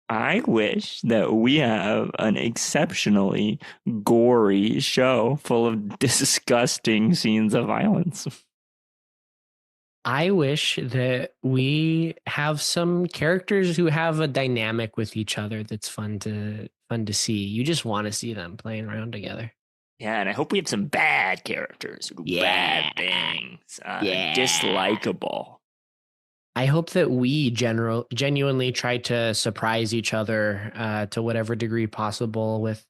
I wish that we have an exceptionally gory show full of disgusting scenes of violence. I wish that we have some characters who have a dynamic with each other that's fun to see. You just want to see them playing around together. Yeah, and I hope we have some bad characters who do Yeah. bad things, Yeah. dislikable. I hope that we genuinely try to surprise each other to whatever degree possible with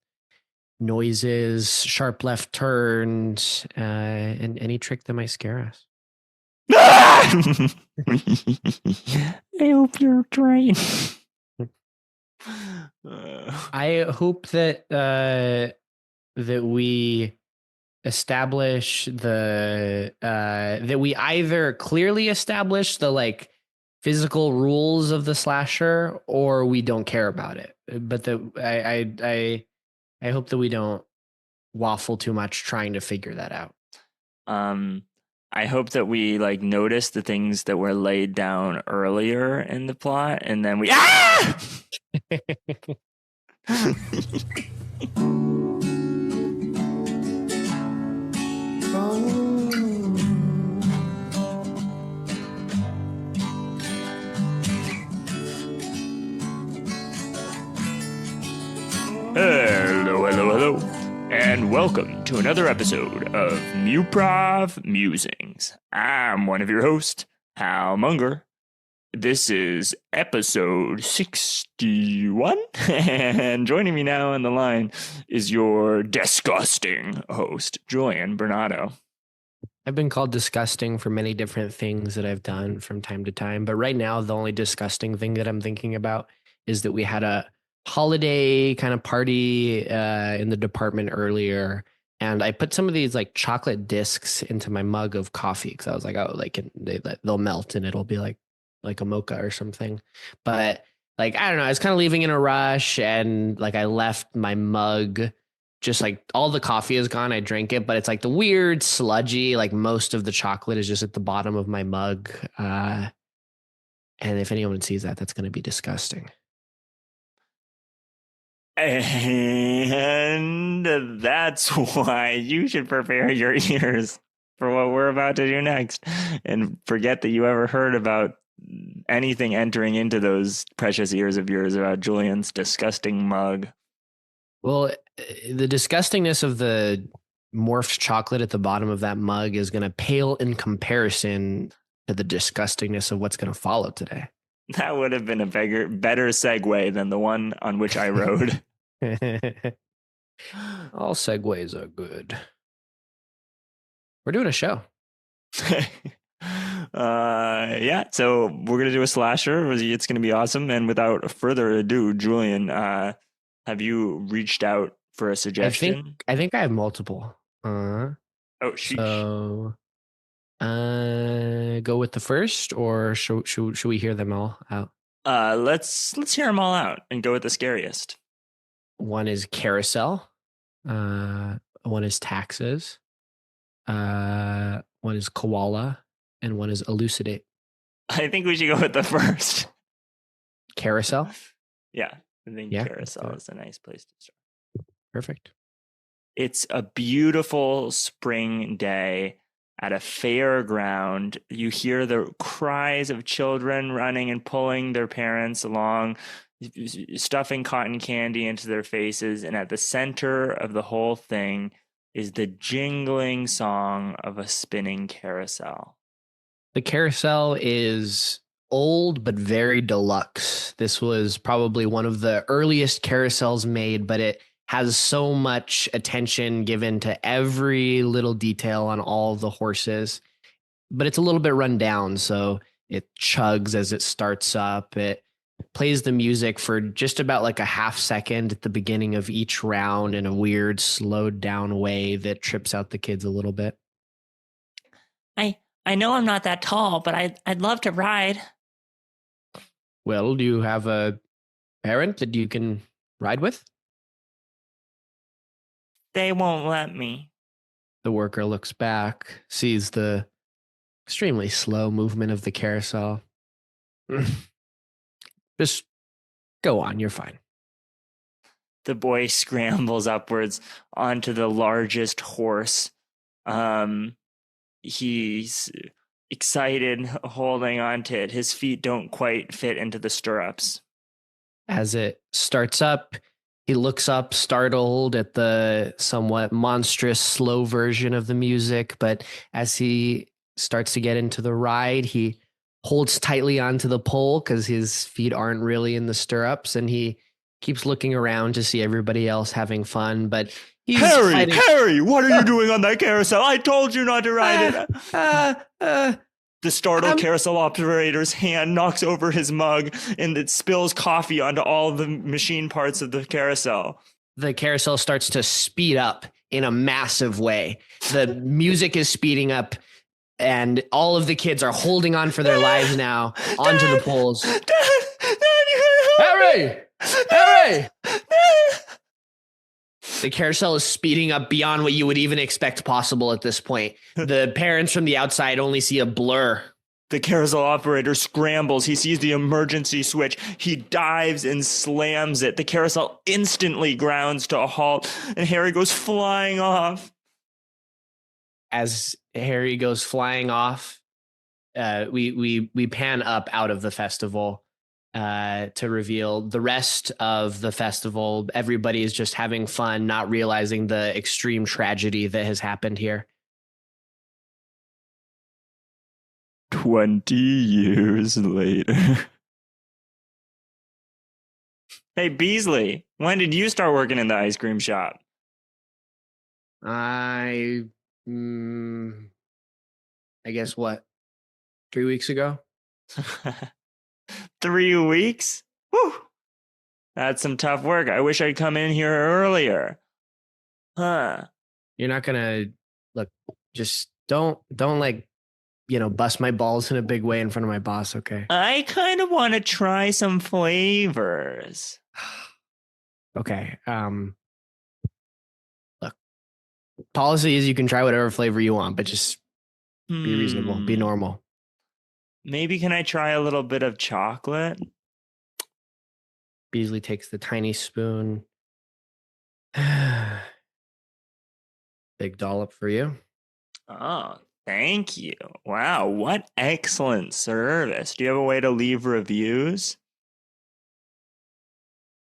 noises, sharp left turns, and any trick that might scare us. I hope you're trained. I hope that we establish that we either clearly establish the like physical rules of the slasher or we don't care about it. But I hope that we don't waffle too much trying to figure that out. I hope that we like notice the things that were laid down earlier in the plot, and then we Hello, and welcome to another episode of Muprov Musings. I'm one of your hosts, Hal Munger. This is episode 61, and joining me now on the line is your disgusting host, Julian Bernardo. I've been called disgusting for many different things that I've done from time to time, but right now the only disgusting thing that I'm thinking about is that we had a holiday kind of party in the department earlier, and I put some of these like chocolate discs into my mug of coffee because I was like, oh, like they'll melt and it'll be like a mocha or something. But like I don't know, I was kind of leaving in a rush, and like I left my mug. Just like all the coffee is gone. I drank it, but it's like the weird sludgy, like most of the chocolate is just at the bottom of my mug. And if anyone sees that, that's going to be disgusting. And that's why you should prepare your ears for what we're about to do next, and forget that you ever heard about anything entering into those precious ears of yours about Julian's disgusting mug. Well, the disgustingness of the morphed chocolate at the bottom of that mug is going to pale in comparison to the disgustingness of what's going to follow today. That would have been a better segue than the one on which I rode. All segues are good. We're doing a show. Yeah, so we're gonna do a slasher. It's gonna be awesome. And without further ado, Julian, have you reached out for a suggestion? I think I have multiple. Oh, sheesh. So, go with the first, or should we hear them all out? Let's hear them all out and go with the scariest. One is Carousel. One is Taxes. One is Koala, and one is Elucidate. I think we should go with the first. Carousel? Yeah, I think Carousel is a nice place to start. Perfect. It's a beautiful spring day at a fairground. You hear the cries of children running and pulling their parents along, stuffing cotton candy into their faces. And at the center of the whole thing is the jingling song of a spinning carousel. The carousel is old but very deluxe. This was probably one of the earliest carousels made, but it has so much attention given to every little detail on all the horses. But it's a little bit run down, so it chugs as it starts up. It plays the music for just about like a half second at the beginning of each round in a weird slowed down way that trips out the kids a little bit. I know I'm not that tall, but I'd love to ride. Well, do you have a parent that you can ride with? They won't let me. The worker looks back, sees the extremely slow movement of the carousel. Just Go on, you're fine. The boy scrambles upwards onto the largest horse. He's excited, holding onto it. His feet don't quite fit into the stirrups. As it starts up, he looks up, startled at the somewhat monstrous, slow version of the music. But as he starts to get into the ride, he holds tightly onto the pole because his feet aren't really in the stirrups, and he keeps looking around to see everybody else having fun. But he's Harry, what are you doing on that carousel? I told you not to ride it. The startled carousel operator's hand knocks over his mug and it spills coffee onto all the machine parts of the carousel. The carousel starts to speed up in a massive way. The music is speeding up, and all of the kids are holding on for their lives now onto the poles. Harry! Harry! The carousel is speeding up beyond what you would even expect possible at this point. The parents from the outside only see a blur. The carousel operator scrambles. He sees the emergency switch. He dives and slams it. The carousel instantly grounds to a halt, and Harry goes flying off. As Harry goes flying off, we pan up out of the festival to reveal the rest of the festival. Everybody is just having fun, not realizing the extreme tragedy that has happened here. 20 years later. Hey, Beasley, when did you start working in the ice cream shop? I guess what? 3 weeks ago? 3 weeks? Whew. That's some tough work. I wish I'd come in here earlier. Huh. You're not gonna look, just don't like, bust my balls in a big way in front of my boss, okay? I kind of want to try some flavors. Okay. Look, policy is you can try whatever flavor you want, but just be reasonable, be normal. Maybe can I try a little bit of chocolate? Beasley takes the tiny spoon. Big dollop for you. Oh, thank you. Wow, what excellent service. Do you have a way to leave reviews?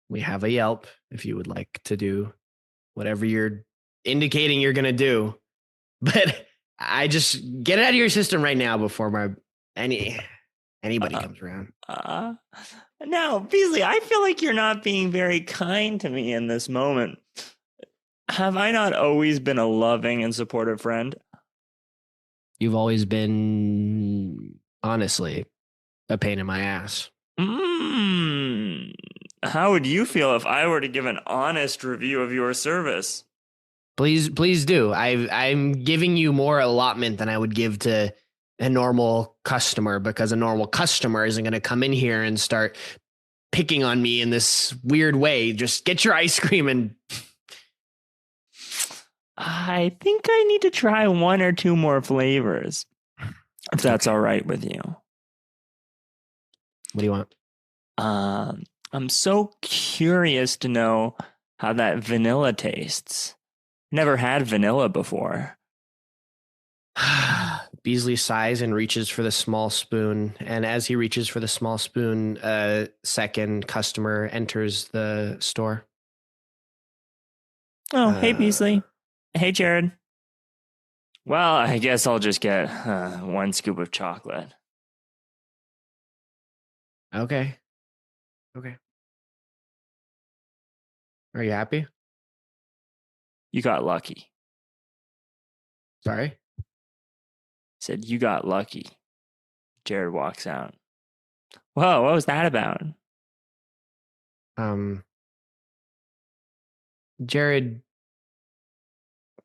We have a Yelp if you would like to do whatever you're indicating you're going to do. But I just get it out of your system right now before anybody comes around. No, Beasley, I feel like you're not being very kind to me in this moment. Have I not always been a loving and supportive friend? You've always been, honestly, a pain in my ass. How would you feel if I were to give an honest review of your service? Please do. I'm giving you more allotment than I would give to a normal customer, because a normal customer isn't going to come in here and start picking on me in this weird way. Just get your ice cream and... I think I need to try 1 or 2 more flavors, if that's all right with you. What do you want? I'm so curious to know how that vanilla tastes. Never had vanilla before. Beasley sighs and reaches for the small spoon. And as he reaches for the small spoon, a second customer enters the store. Oh, hey, Beasley. Hey, Jared. Well, I guess I'll just get 1 scoop of chocolate. Okay. Are you happy? You got lucky. Sorry? Said you got lucky. Jared walks out. Whoa, what was that about? Jared,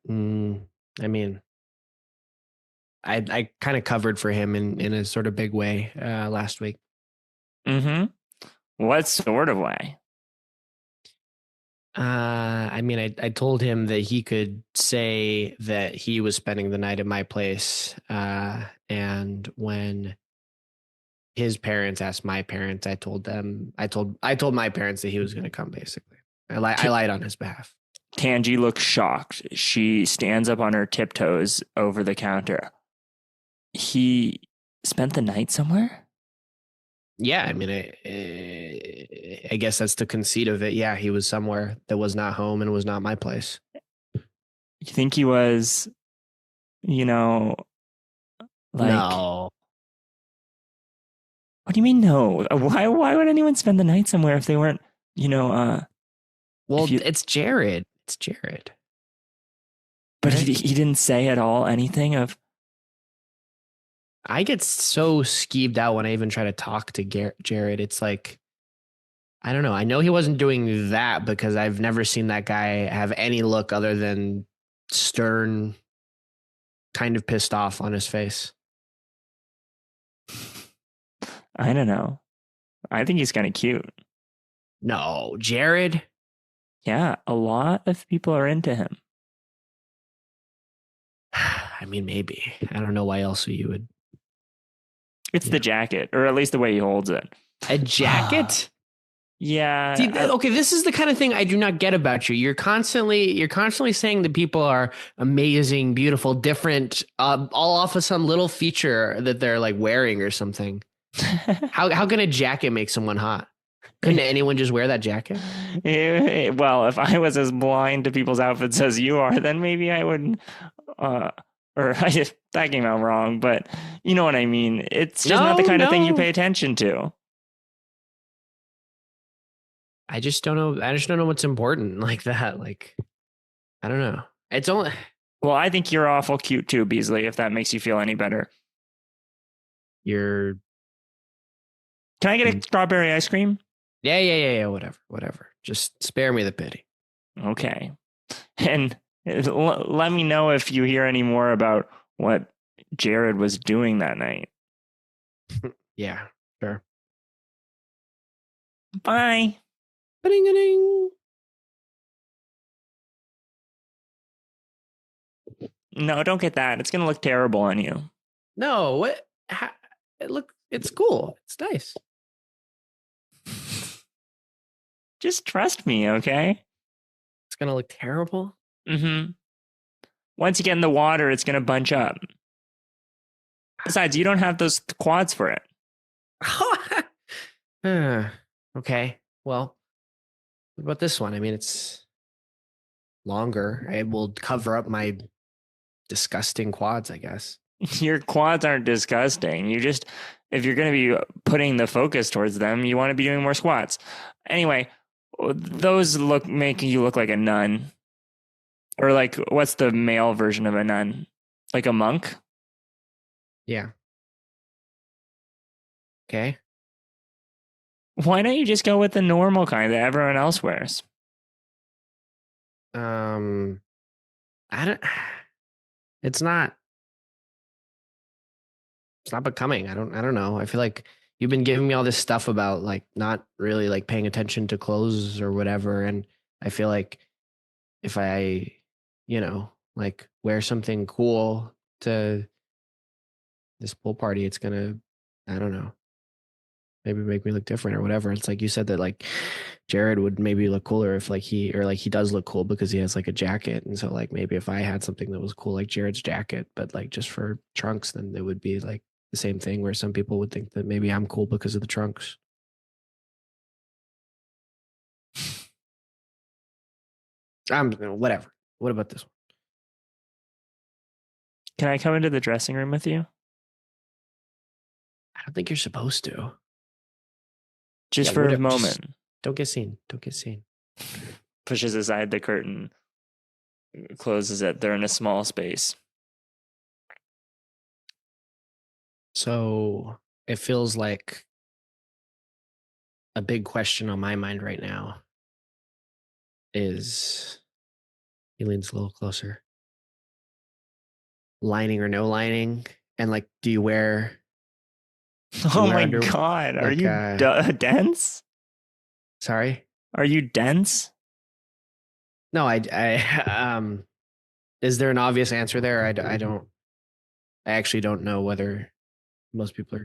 I mean, I kind of covered for him in a sort of big way last week. What sort of way? I mean, I told him that he could say that he was spending the night at my place. And when his parents asked my parents. I told my parents that he was going to come. Basically, I lied on his behalf. Tangi looks shocked. She stands up on her tiptoes over the counter. He spent the night somewhere? Yeah, I mean, I guess that's the conceit of it. Yeah, he was somewhere that was not home and was not my place. You think he was, you know, like, No. what do you mean no? Why would anyone spend the night somewhere if they weren't, you know, if Well, you it's Jared. It's Jared. but Right? he didn't say at all anything of I get so skeeved out when I even try to talk to Jared. It's like, I don't know. I know he wasn't doing that because I've never seen that guy have any look other than stern, kind of pissed off on his face. I don't know. I think he's kind of cute. No, Jared. Yeah, a lot of people are into him. I mean, maybe. I don't know why else you would. It's the Yeah. jacket, or at least the way he holds it. A jacket? Yeah, See, okay, this is the kind of thing I do not get about you. You're constantly saying that people are amazing, beautiful, different, all off of some little feature that they're like wearing or something. How can a jacket make someone hot? Couldn't anyone just wear that jacket? Well, if I was as blind to people's outfits as you are, then maybe I would. Uh, or that came out wrong, but you know what I mean. It's just not the No, kind of thing you no. pay attention to. I just don't know. I just don't know what's important like that. Like, I don't know. It's only Well, I think you're awful cute too, Beasley. If that makes you feel any better, you're. can I get a strawberry ice cream? Yeah. Whatever. Just spare me the pity. Okay, and let me know if you hear any more about what Jared was doing that night. Yeah, sure. Bye. Ding. No, don't get that. It's gonna look terrible on you. No, what? Look, it's cool. It's nice. Just trust me, okay? It's gonna look terrible. Mm-hmm. Once you get in the water, it's gonna bunch up. Besides, you don't have those quads for it. Okay. Well, what about this one? I mean, it's longer. It will cover up my disgusting quads, I guess. Your quads aren't disgusting. You just, if you're going to be putting the focus towards them, you want to be doing more squats. Anyway, those make you look like a nun. Or like, what's the male version of a nun? Like a monk? Yeah. Okay. Why don't you just go with the normal kind that everyone else wears? I don't. It's not. It's not becoming. I don't know. I feel like you've been giving me all this stuff about like not really like paying attention to clothes or whatever, and I feel like if I, like wear something cool to this pool party, it's gonna, I don't know, maybe make me look different or whatever. It's like you said that like Jared would maybe look cooler if like he does look cool because he has like a jacket. And so like maybe if I had something that was cool like Jared's jacket, but like just for trunks, then it would be like the same thing where some people would think that maybe I'm cool because of the trunks. Whatever. What about this one? Can I come into the dressing room with you? I don't think you're supposed to. Just Yeah, for a whatever. moment. Don't get seen. Don't get seen. Pushes aside the curtain, closes it. They're in a small space. So it feels like a big question on my mind right now is he leans a little closer. Lining or no lining? And like, do you wear Oh my God. Are like, you dense? Sorry? Are you dense? No, is there an obvious answer there? I actually don't know whether most people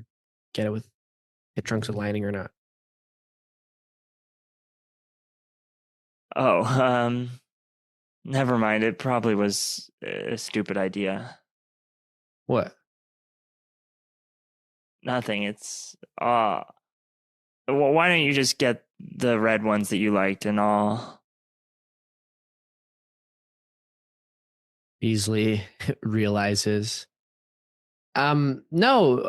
get it with if Trunks is lining or not. Oh, never mind. It probably was a stupid idea. What? Nothing. It's well, why don't you just get the red ones that you liked and all? Beasley realizes. No,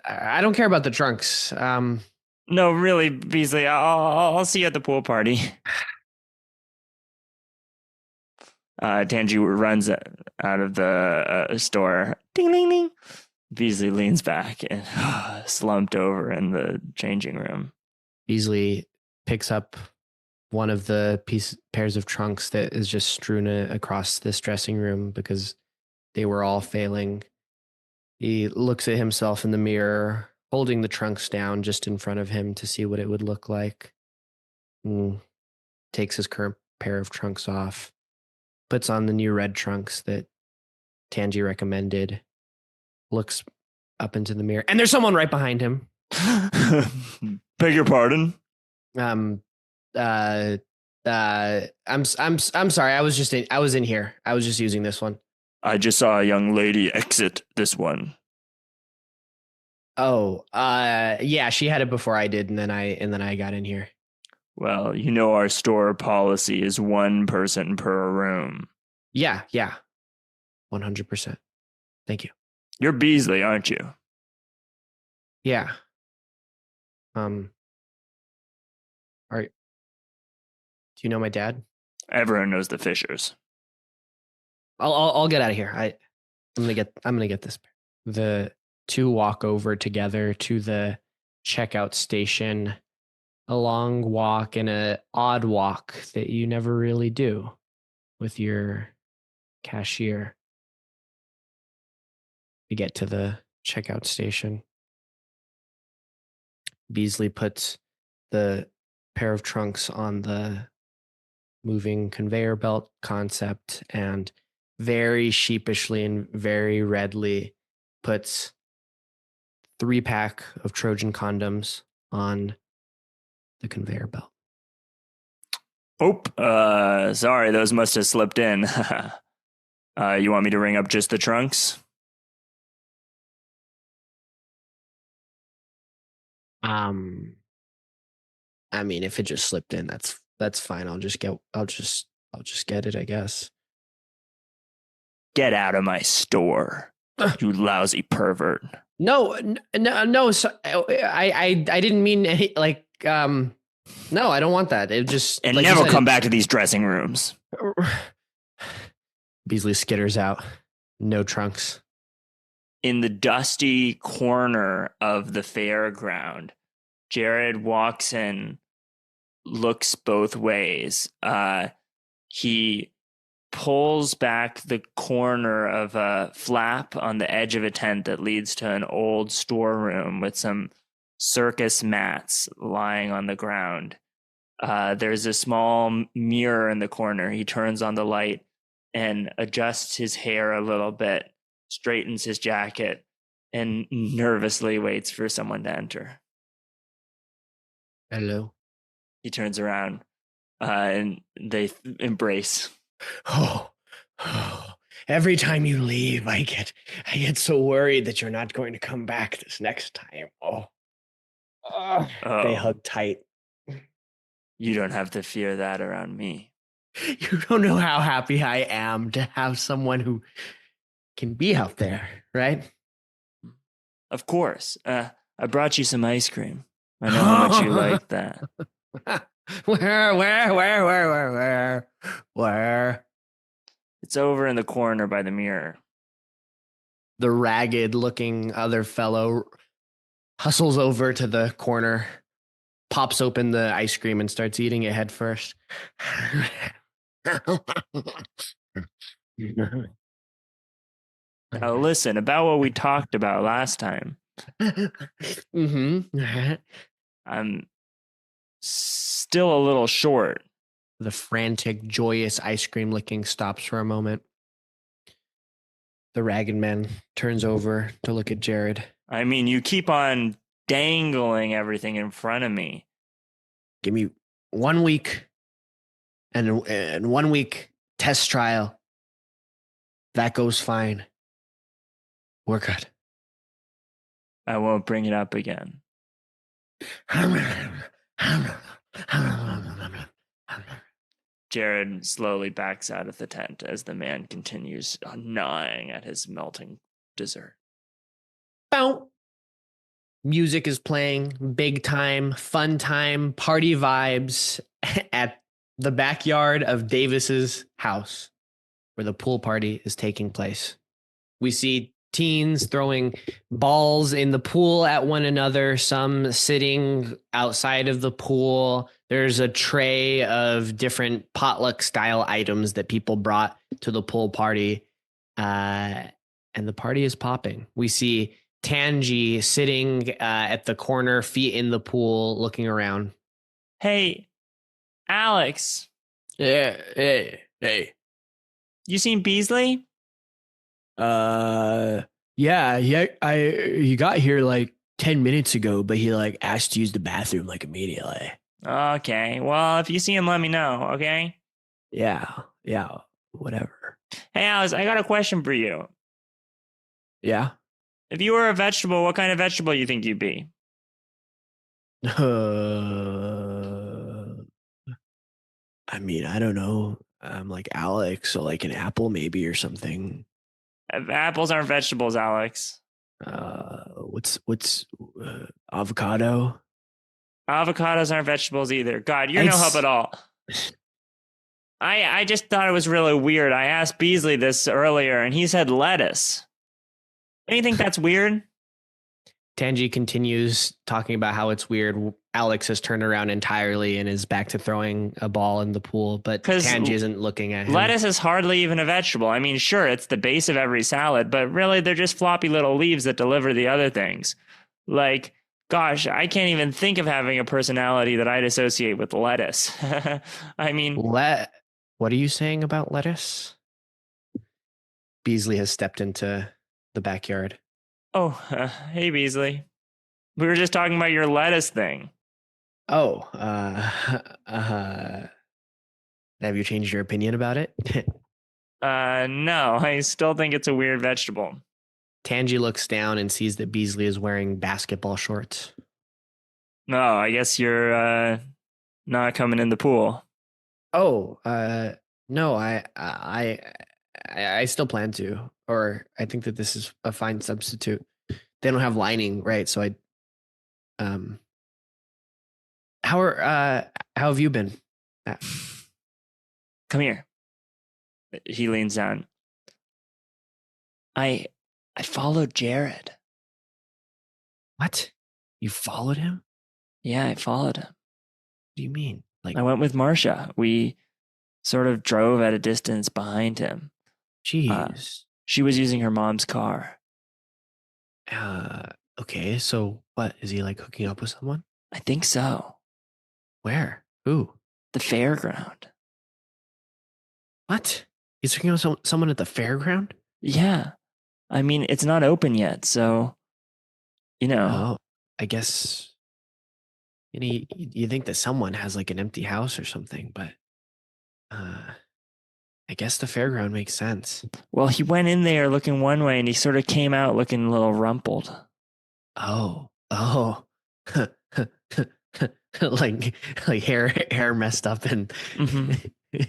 I don't care about the trunks. No, really, Beasley. I'll see you at the pool party. Tangy runs out of the store. Ding, ding, ding. Beasley leans back and slumped over in the changing room. Beasley picks up one of the pairs of trunks that is just strewn across this dressing room because they were all failing. He looks at himself in the mirror, holding the trunks down just in front of him to see what it would look like. And takes his current pair of trunks off, puts on the new red trunks that Tangy recommended, looks up into the mirror, and there's someone right behind him. Beg your pardon? I'm sorry. I was in here. I was just using this one. I just saw a young lady exit this one. Oh, yeah, she had it before I did, and then I got in here. Well, you know our store policy is one person per room. Yeah, 100%. Thank you. You're Beasley, aren't you? Yeah. Do you know my dad? Everyone knows the Fishers. I'll get out of here. I'm gonna get this. The two walk over together to the checkout station. A long walk and an odd walk that you never really do with your cashier. You get to the checkout station. Beasley puts the pair of trunks on the moving conveyor belt concept and very sheepishly and very redly puts 3-pack of Trojan condoms on the conveyor belt. Oh, sorry, those must have slipped in. You want me to ring up just the trunks? I mean, if it just slipped in, that's fine. I'll just get it, I guess. Get out of my store, you lousy pervert. No. So, I didn't mean any, like, no, I don't want that. It just and like never come back to these dressing rooms. Beasley skitters out. No trunks. In the dusty corner of the fairground, Jared walks in, looks both ways. He pulls back the corner of a flap on the edge of a tent that leads to an old storeroom with some circus mats lying on the ground. There's a small mirror in the corner. He turns on the light and adjusts his hair a little bit, straightens his jacket, and nervously waits for someone to enter. Hello. He turns around and they embrace. Oh, every time you leave, I get so worried that you're not going to come back this next time. They hug tight. You don't have to fear that around me. You don't know how happy I am to have someone who can be out there, right? Of course. I brought you some ice cream. I know how much you like that. Where? It's over in the corner by the mirror. The ragged-looking other fellow hustles over to the corner, pops open the ice cream, and starts eating it head first. Now listen, about what we talked about last time. Mm-hmm. I'm still a little short. The frantic, joyous ice cream licking stops for a moment. The ragged man turns over to look at Jared. I mean, you keep on dangling everything in front of me. Give me 1 week and 1 week test trial. That goes fine. We're good. I won't bring it up again. Jared slowly backs out of the tent as the man continues gnawing at his melting dessert. Bow. Music is playing, big time, fun time, party vibes at the backyard of Davis's house where the pool party is taking place. We see teens throwing balls in the pool at one another, some sitting outside of the pool. There's a tray of different potluck style items that people brought to the pool party. And the party is popping. We see Tangi sitting at the corner, feet in the pool, looking around. Hey, Alex. Yeah, hey. You seen Beasley? Yeah, he got here like 10 minutes ago, but he like asked to use the bathroom like immediately. Okay. Well, if you see him, let me know, okay? Yeah, whatever. Hey, Alex, I got a question for you. Yeah. If you were a vegetable, what kind of vegetable you think you'd be? I mean, I don't know. I'm like Alex, so like an apple maybe or something. Apples aren't vegetables, Alex. What's avocado? Avocados aren't vegetables either. God, you're no help It's at all. I just thought it was really weird. I asked Beasley this earlier, and he said lettuce. Don't you think that's weird? Tangi continues talking about how it's weird. Alex has turned around entirely and is back to throwing a ball in the pool, but 'Cause Tangi isn't looking at him. Lettuce is hardly even a vegetable. I mean, sure, it's the base of every salad, but really they're just floppy little leaves that deliver the other things. Like, gosh, I can't even think of having a personality that I'd associate with lettuce. I mean, What are you saying about lettuce? Beasley has stepped into the backyard. oh, hey, Beasley. We were just talking about your lettuce thing. Oh, have you changed your opinion about it? No, I still think it's a weird vegetable. Tangi looks down and sees that Beasley is wearing basketball shorts. No, I guess you're not coming in the pool. Oh, no, I still plan to, or I think that this is a fine substitute. They don't have lining, right? So um, how have you been? Come here. He leans down. I followed Jared. What? You followed him? Yeah, I followed him. What do you mean? Like, I went with Marcia. We sort of drove at a distance behind him. jeez. She was using her mom's car. Okay, so what? Is he like hooking up with someone? I think so. Where? Who? The fairground. What? He's hooking up with someone at the fairground? Yeah. I mean, it's not open yet, so, you know. Oh, I guess you think that someone has like an empty house or something, but I guess the fairground makes sense. Well, he went in there looking one way and he sort of came out looking a little rumpled. Oh. like hair messed up and Mm-hmm.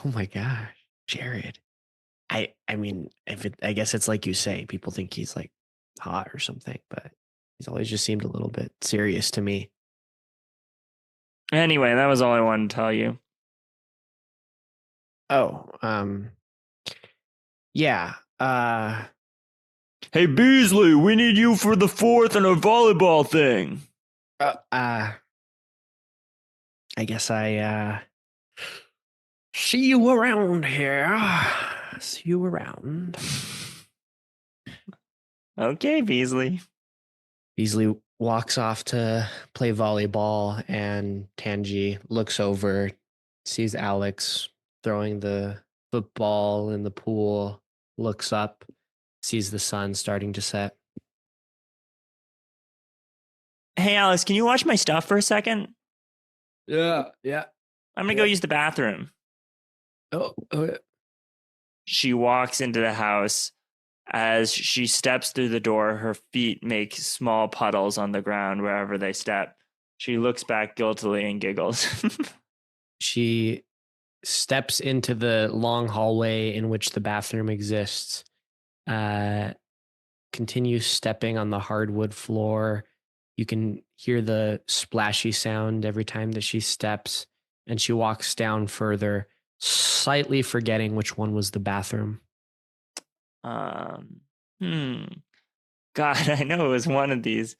oh my gosh, Jared. I mean, I guess it's like you say, people think he's like hot or something, but he's always just seemed a little bit serious to me. Anyway, that was all I wanted to tell you. Oh, yeah. Hey, Beasley, we need you for the fourth in our volleyball thing. I guess I see you around here. See you around. Okay, Beasley. Beasley walks off to play volleyball, and Tangi looks over, sees Alex throwing the football in the pool, looks up, sees the sun starting to set. Hey, Alex, can you watch my stuff for a second? Yeah, yeah, I'm gonna go yeah. use the bathroom. Oh, She walks into the house. As she steps through the door, her feet make small puddles on the ground wherever they step. She looks back guiltily and giggles. she steps into the long hallway in which the bathroom exists. Uh, Continues stepping on the hardwood floor. You can hear the splashy sound every time that she steps, and she walks down further, slightly forgetting which one was the bathroom. um, hmm. God, I know it was one of these.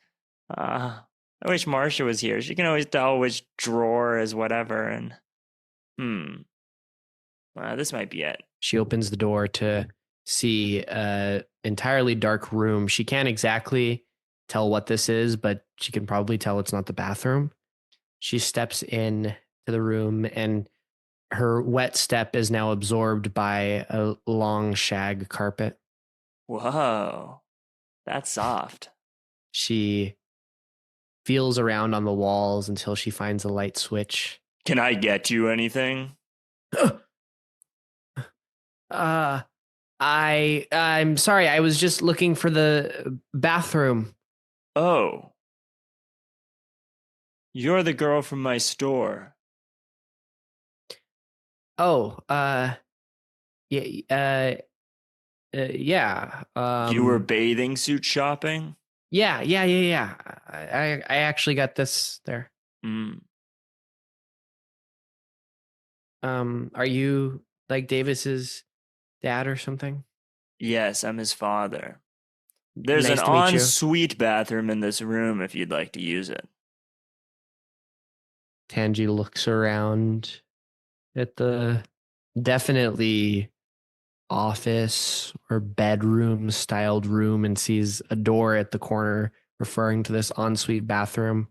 I wish Marcia was here. She can always tell which drawer is whatever. And hmm, this might be it. She opens the door to see a entirely dark room. She can't exactly tell what this is, but she can probably tell it's not the bathroom. She steps in to the room, and her wet step is now absorbed by a long shag carpet. Whoa, that's soft. She feels around on the walls until she finds a light switch. Can I get you anything? uh I'm sorry, I was just looking for the bathroom. Oh, you're the girl from my store. Oh, yeah, yeah. You were bathing suit shopping? Yeah. I actually got this there. Mm. Are you like Davis's dad or something? Yes, I'm his father. There's an Nice to meet you. ensuite bathroom in this room if you'd like to use it. Tangi looks around at the definitely office or bedroom styled room and sees a door at the corner referring to this ensuite bathroom.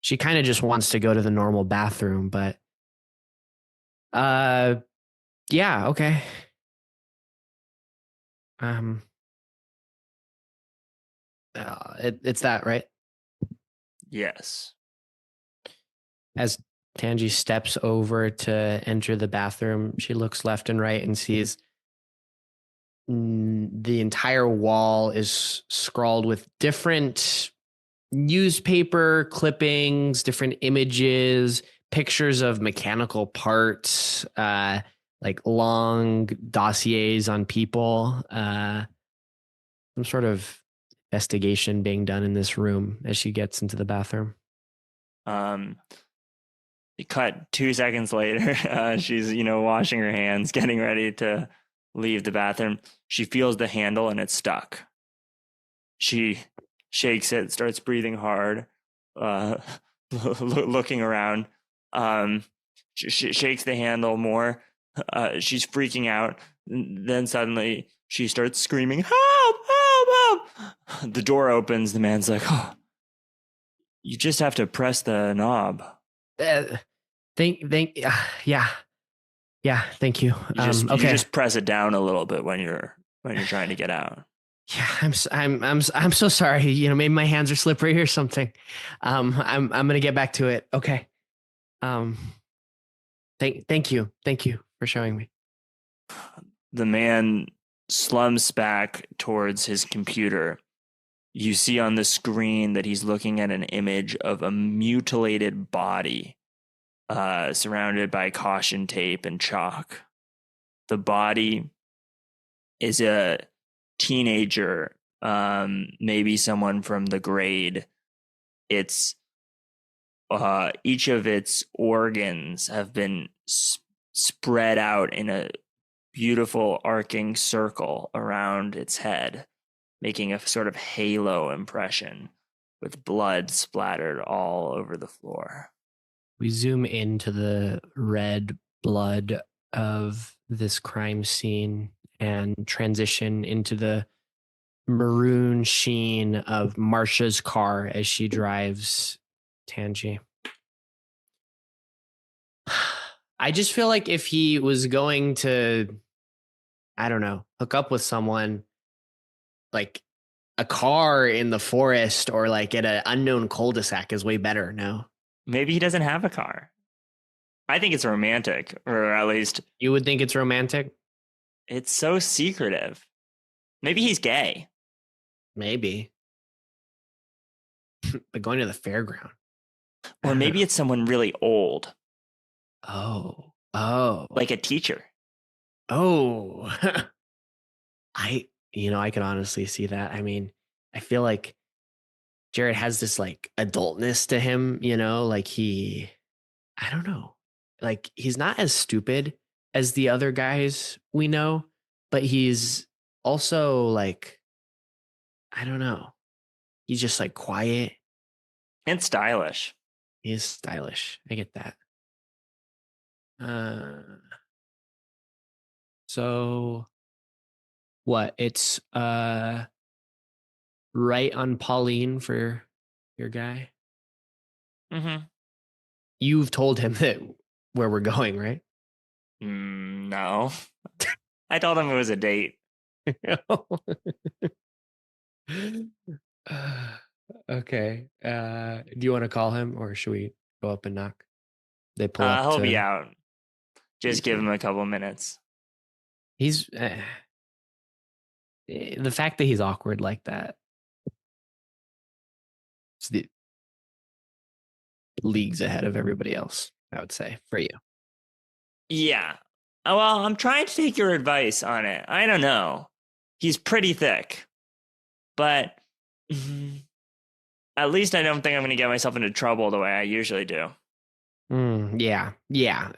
She kind of just wants to go to the normal bathroom, but uh yeah, okay. Um it's that, right? Yes. As Tangi steps over to enter the bathroom, she looks left and right and sees the entire wall is scrawled with different newspaper clippings, different images, pictures of mechanical parts, like long dossiers on people, some sort of investigation being done in this room as she gets into the bathroom. Um, cut 2 seconds later. She's, washing her hands, getting ready to leave the bathroom. She feels the handle and it's stuck. She shakes it, starts breathing hard, uh, looking around. She shakes the handle more. She's freaking out. Then suddenly she starts screaming, "Help! Help! Help!" The door opens. The man's like, "Oh, you just have to press the knob. Uh, yeah, yeah. Thank you. You Okay. just press it down a little bit when you're trying to get out." Yeah, I'm so sorry. You know, maybe my hands are slippery or something. I'm gonna get back to it. Okay. Um, thank you for showing me. The man slumps back towards his computer. You see on the screen that he's looking at an image of a mutilated body, surrounded by caution tape and chalk. The body is a teenager, maybe someone from the grade. It's each of its organs have been spread out in a beautiful arcing circle around its head, making a sort of halo impression with blood splattered all over the floor. We zoom into the red blood of this crime scene and transition into the maroon sheen of Marsha's car as she drives Tangi. I just feel like if he was going to, I don't know, hook up with someone, like a car in the forest or like at an unknown cul-de-sac is way better. No, Maybe he doesn't have a car. I think it's romantic, or at least you would think it's romantic. it's so secretive. Maybe he's gay. Maybe, but going to the fairground. Or maybe it's someone really old, Oh, oh, like a teacher. oh. I can honestly see that. I mean, I feel like Jared has this like adultness to him, like I don't know, like he's not as stupid as the other guys we know, but he's also like, I don't know, he's just like quiet. And stylish. He's stylish. I get that. So what? It's right on Pauline for your guy. Mm-hmm. You've told him that where we're going, right? No. I told him it was a date. Okay. Do you want to call him or should we go up and knock? They pull up He'll be to. out. Just give him a couple minutes. He's the fact that he's awkward like that. It's the leagues ahead of everybody else, I would say, for you. Yeah. Well, I'm trying to take your advice on it. I don't know. He's pretty thick. But at least I don't think I'm going to get myself into trouble the way I usually do. Yeah.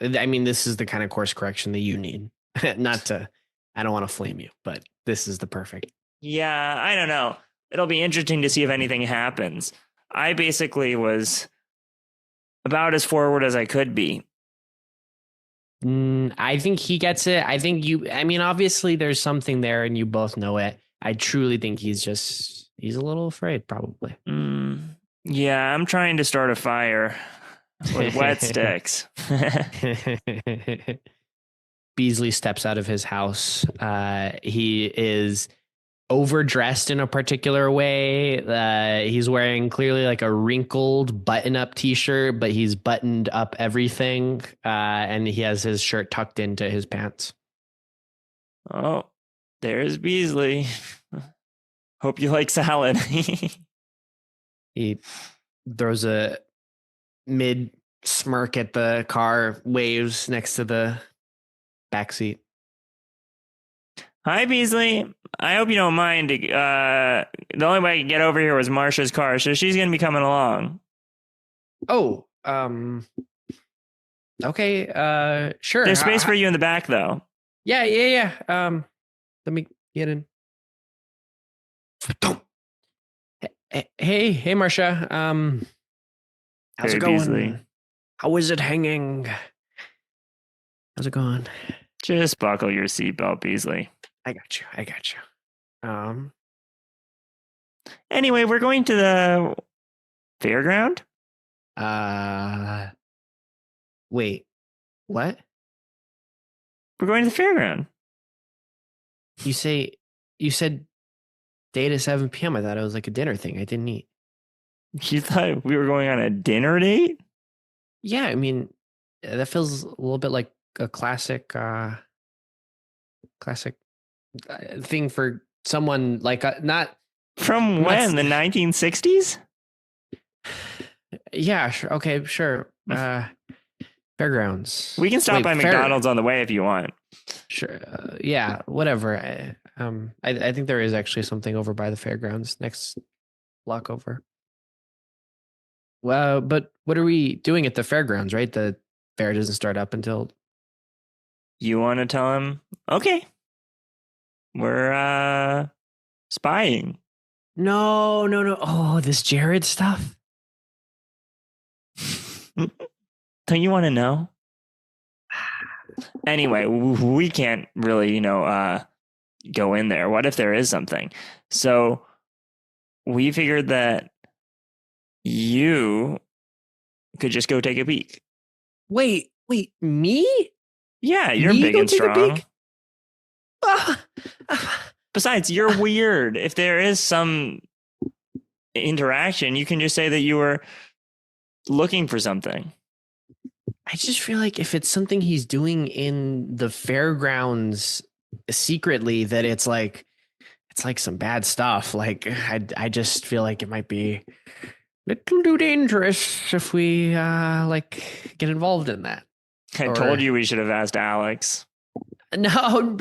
I mean, this is the kind of course correction that you need. Not to, I don't want to flame you, but this is the perfect. Yeah, I don't know. It'll be interesting to see if anything happens. I basically was about as forward as I could be. I think he gets it. I mean, obviously there's something there and you both know it. I truly think he's a little afraid, probably. Yeah, I'm trying to start a fire with wet sticks. Beasley steps out of his house. He is overdressed in a particular way. He's wearing clearly like a wrinkled button-up t-shirt, but he's buttoned up everything. And he has his shirt tucked into his pants. Oh, there's Beasley. Hope you like salad. He throws a mid smirk at the car, waves next to the backseat. Hi, Beasley. I hope you don't mind. The only way I could get over here was Marsha's car, so she's going to be coming along. Oh, okay, sure. There's space for you in the back, though. Yeah. Let me get in. Hey, Marsha. How's it going? Beasley. How is it hanging? How's it going? Just buckle your seatbelt, Beasley. I got you. Anyway, we're going to the fairground. Wait, what? We're going to the fairground. You said date at 7 p.m. I thought it was like a dinner thing. I didn't eat. You thought we were going on a dinner date? Yeah, I mean, that feels a little bit like a classic thing for someone like not from when, the 1960s? Yeah, sure. Okay, sure. Fairgrounds. We can stop by McDonald's on the way if you want. Sure. Yeah, whatever. I think there is actually something over by the fairgrounds next block over. Well, but what are we doing at the fairgrounds, right? The fair doesn't start up until. You want to tell him? Okay. We're spying. No. Oh, this Jared stuff. Don't you want to know? Anyway, we can't really, go in there. What if there is something? So we figured that you could just go take a peek. Wait, me? Yeah, you're big and strong. Besides, you're weird. If there is some interaction, you can just say that you were looking for something. I just feel like if it's something he's doing in the fairgrounds secretly, that it's like some bad stuff. Like I just feel like it might be a little too dangerous if we like get involved in that. I told you we should have asked Alex. No.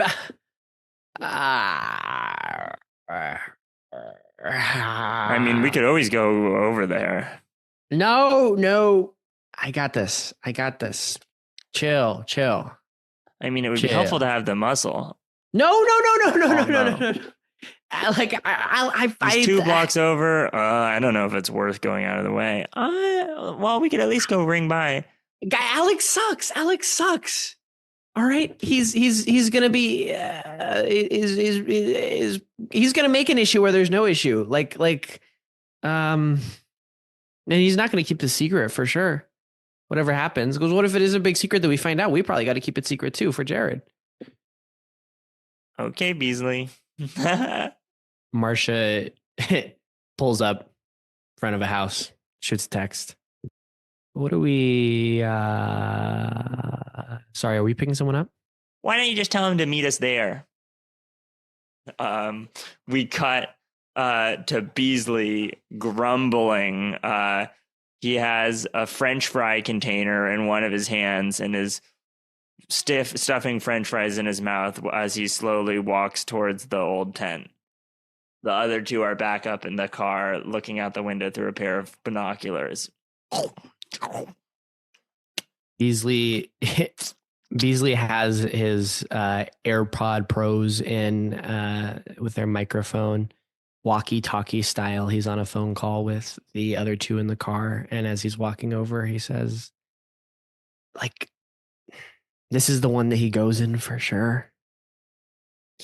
I mean, we could always go over there. No. I got this. Chill. I mean, it would be helpful to have the muscle. No. No. He's 2 blocks over. I don't know if it's worth going out of the way. Well, we could at least go ring by. Alex sucks. All right, he's gonna be he's gonna make an issue where there's no issue. And he's not gonna keep the secret for sure. Whatever happens, because what if it is a big secret that we find out? We probably got to keep it secret too for Jared. Okay, Beasley. Marcia pulls up in front of a house, shoots a text. What are we sorry, are we picking someone up? Why don't you just tell him to meet us there? We cut to Beasley grumbling. He has a French fry container in one of his hands and is stuffing French fries in his mouth as he slowly walks towards the old tent. The other 2 are back up in the car, looking out the window through a pair of binoculars. Beasley has his AirPod Pros in with their microphone, walkie-talkie style. He's on a phone call with the other 2 in the car, and as he's walking over, he says, like, this is the one that he goes in for sure.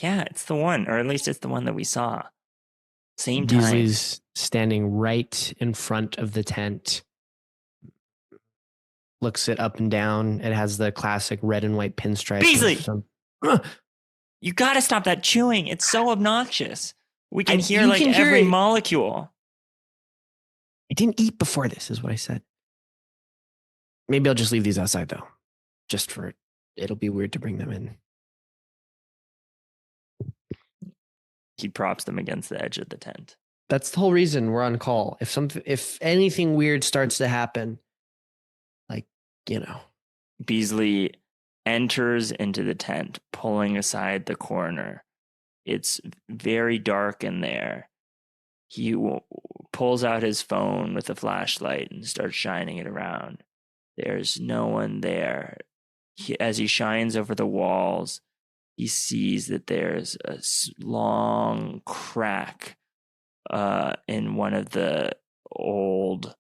Yeah, it's the one, or at least it's the one that we saw. Same time. Beasley's standing right in front of the tent, looks it up and down. It has the classic red and white pinstripe. Beasley! You gotta stop that chewing. It's so obnoxious. We can hear every molecule. I didn't eat before this, is what I said. Maybe I'll just leave these outside, though. Just for, it'll be weird to bring them in. He props them against the edge of the tent. That's the whole reason we're on call. If anything weird starts to happen, Beasley enters into the tent, pulling aside the corner. It's very dark in there. He pulls out his phone with a flashlight and starts shining it around. There's no one there. As he shines over the walls, he sees that there's a long crack in one of the old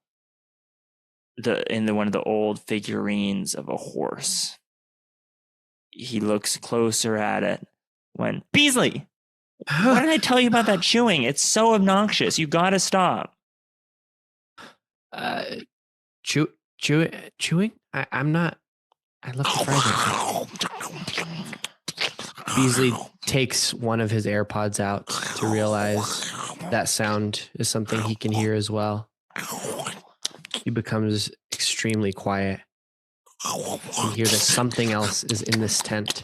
figurines of a horse. He looks closer at it. When Beasley, what did I tell you about that chewing? It's so obnoxious. You gotta stop. Chewing? I'm not. I left the fries. Beasley takes one of his AirPods out to realize that sound is something he can hear as well. He becomes extremely quiet. You hear that something else is in this tent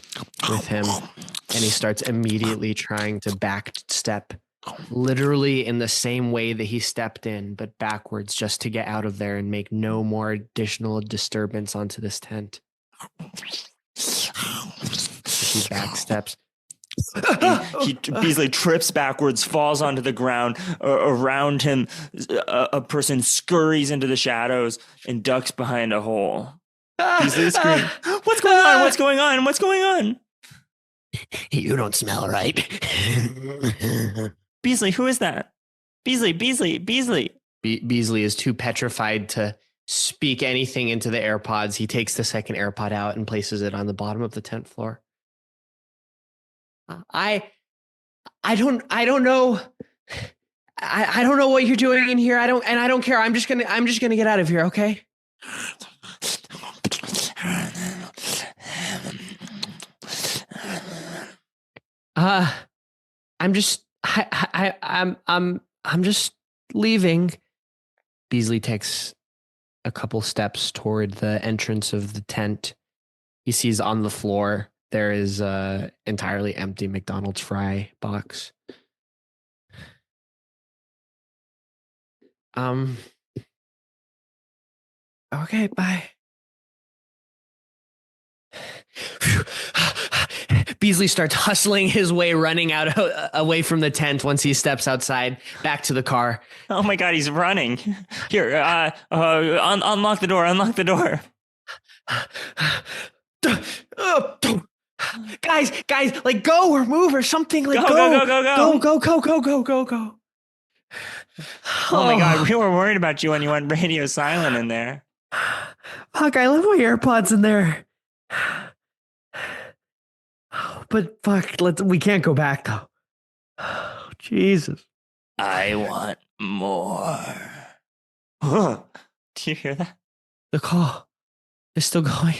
with him, and he starts immediately trying to backstep, literally in the same way that he stepped in, but backwards, just to get out of there and make no more additional disturbance onto this tent. He backsteps. Beasley trips backwards, falls onto the ground. Around him, a person scurries into the shadows and ducks behind a hole. Beasley screams, "What's going on? What's going on? What's going on?" You don't smell right. Beasley, who is that? Beasley. Beasley is too petrified to speak anything into the AirPods. He takes the second AirPod out and places it on the bottom of the tent floor. I don't know. I don't know what you're doing in here. I don't care. I'm just gonna get out of here. Okay. I'm just I'm just leaving. Beasley takes a couple steps toward the entrance of the tent. He sees on the floor there is a entirely empty McDonald's fry box. Um okay, bye. Beasley starts hustling his way, running out away from the tent once he steps outside, back to the car. Oh my God, he's running. Here, unlock the door. Unlock the door. Guys, like go or move or something. Like go. Oh my God, we were worried about you when you went radio silent in there. Fuck, I left my AirPods in there. But fuck, we can't go back though. Oh, Jesus. I want more. Huh. Do you hear that? The call is still going.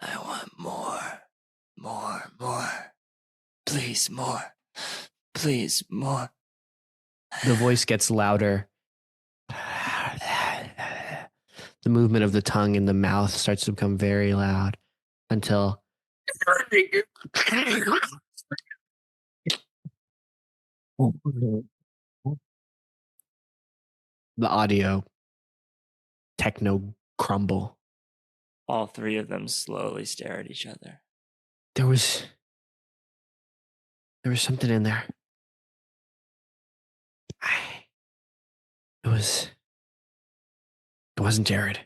I want more. Please, more. Please, more. The voice gets louder. The movement of the tongue in the mouth starts to become very loud until the audio techno crumble. All three of them slowly stare at each other. There was something in there. It wasn't Jared.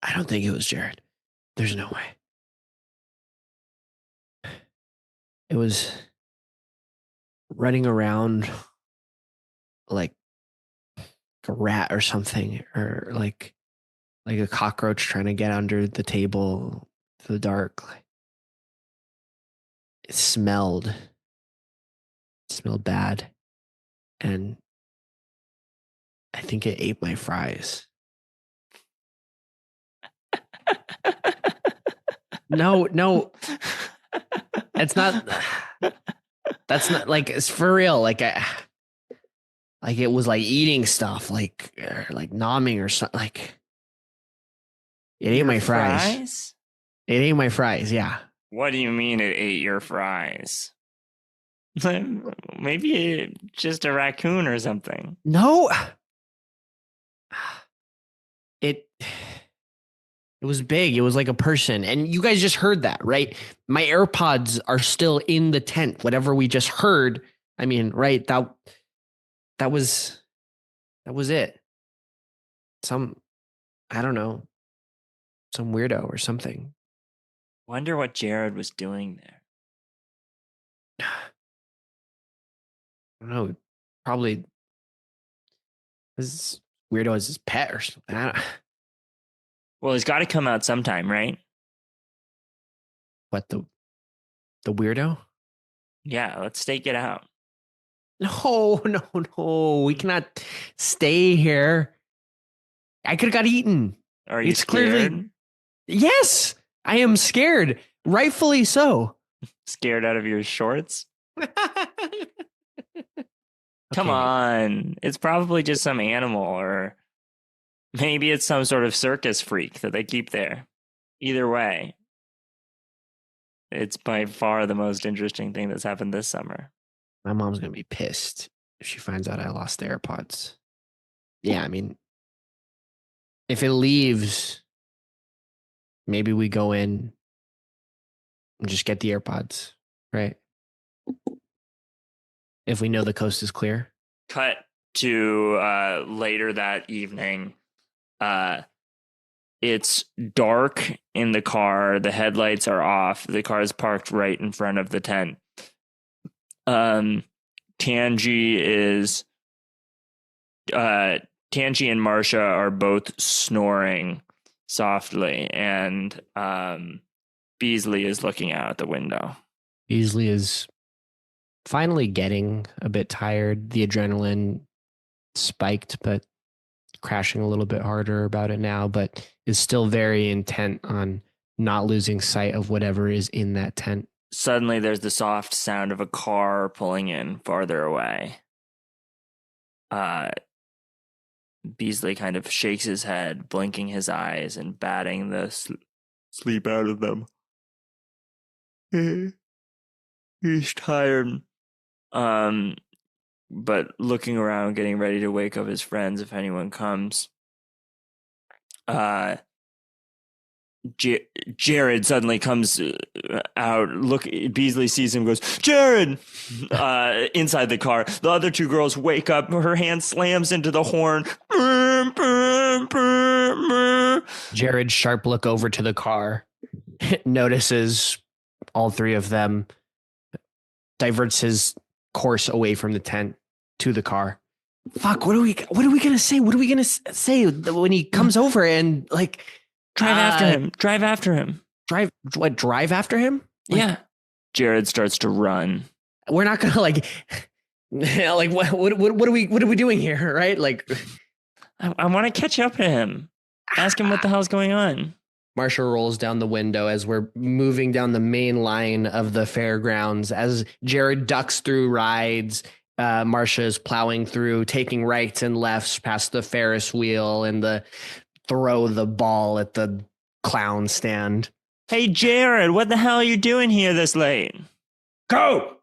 I don't think it was Jared. There's no way. It was running around like a rat or something, or like a cockroach trying to get under the table to the dark. It smelled bad, and I think it ate my fries. No, that's not like, it's for real. Like it was like eating stuff, like nomming or something. Like it ate my fries. It ate my fries. Yeah. What do you mean it ate your fries? Maybe just a raccoon or something. No. It was big. It was like a person. And you guys just heard that, right? My AirPods are still in the tent. Whatever we just heard, I mean, right? That was it. I don't know, some weirdo or something. Wonder what Jared was doing there. I don't know. Probably this weirdo is his pet or something. Well, he's got to come out sometime, right? What, the weirdo? Yeah, let's stake it out. No. We cannot stay here. I could have got eaten. Are you It's scared? clearly, yes, I am scared. Rightfully so. Scared out of your shorts? Come Okay. on. It's probably just some animal, or maybe it's some sort of circus freak that they keep there. Either way, it's by far the most interesting thing that's happened this summer. My mom's going to be pissed if she finds out I lost the AirPods. Yeah, I mean, if it leaves, maybe we go in and just get the AirPods, right? If we know the coast is clear. Cut to later that evening. It's dark in the car. The headlights are off. The car is parked right in front of the tent. Tangi and Marcia are both snoring softly, and Beasley is looking out the window. Beasley is finally getting a bit tired. The adrenaline spiked, but crashing a little bit harder about it now, but is still very intent on not losing sight of whatever is in that tent. Suddenly, there's the soft sound of a car pulling in farther away. Uh, Beasley kind of shakes his head, blinking his eyes and batting the sleep out of them. He's tired. Um, but looking around, getting ready to wake up his friends if anyone comes. Jared suddenly comes out. Look, Beasley sees him, goes, Jared! Inside the car. The other two girls wake up. Her hand slams into the horn. Jared sharp look over to the car, notices all three of them, diverts his course away from the tent to the car. Fuck, what are we gonna say? What are we gonna say when he comes over and like drive after him? Drive after him. Drive after him? Like, yeah. Jared starts to run. We're not gonna like what are we doing here, right? Like I want to catch up to him. Ask him what the hell's going on. Marsha rolls down the window as we're moving down the main line of the fairgrounds. As Jared ducks through rides, Marsha is plowing through, taking rights and lefts past the Ferris wheel and the throw the ball at the clown stand. Hey, Jared, what the hell are you doing here this late? Go!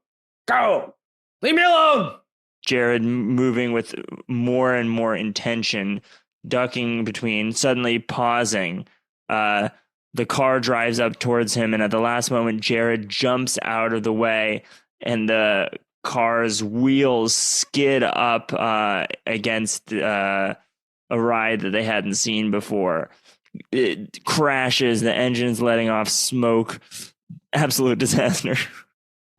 Leave me alone! Jared moving with more and more intention, ducking between, suddenly pausing. The car drives up towards him, and at the last moment, Jared jumps out of the way, and the car's wheels skid up against a ride that they hadn't seen before. It crashes, the engine's letting off smoke. Absolute disaster.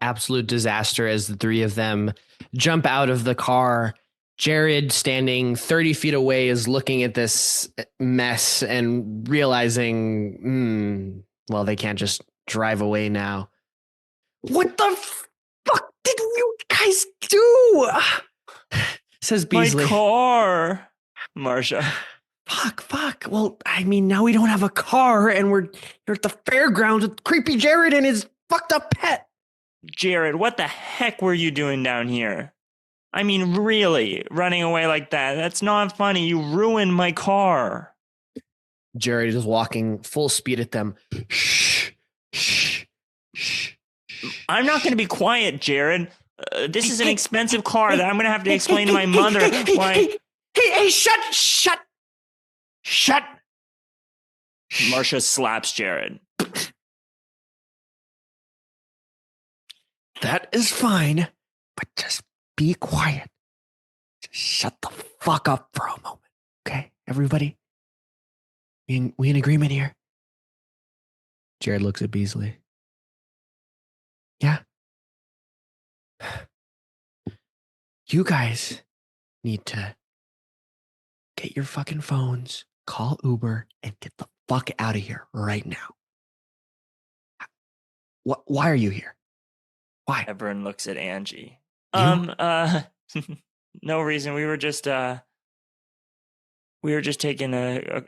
Absolute disaster as the three of them jump out of the car. Jared, standing 30 feet away, is looking at this mess and realizing, well, they can't just drive away now. What the fuck did you guys do? Says Beasley. My car, Marsha. Fuck. Well, I mean, now we don't have a car and we're at the fairgrounds with creepy Jared and his fucked up pet. Jared, what the heck were you doing down here? I mean, really, running away like that? That's not funny. You ruined my car. Jared is walking full speed at them. Shh. I'm not going to be quiet, Jared. This is an expensive car that I'm going to have to explain to my mother why. Hey, shut. Marsha slaps Jared. That is fine, but just be quiet. Just shut the fuck up for a moment, okay? Everybody? We in agreement here? Jared looks at Beasley. Yeah. You guys need to get your fucking phones, call Uber, and get the fuck out of here right now. Why are you here? Why? Everyone looks at Angie. You? No reason. We were just taking a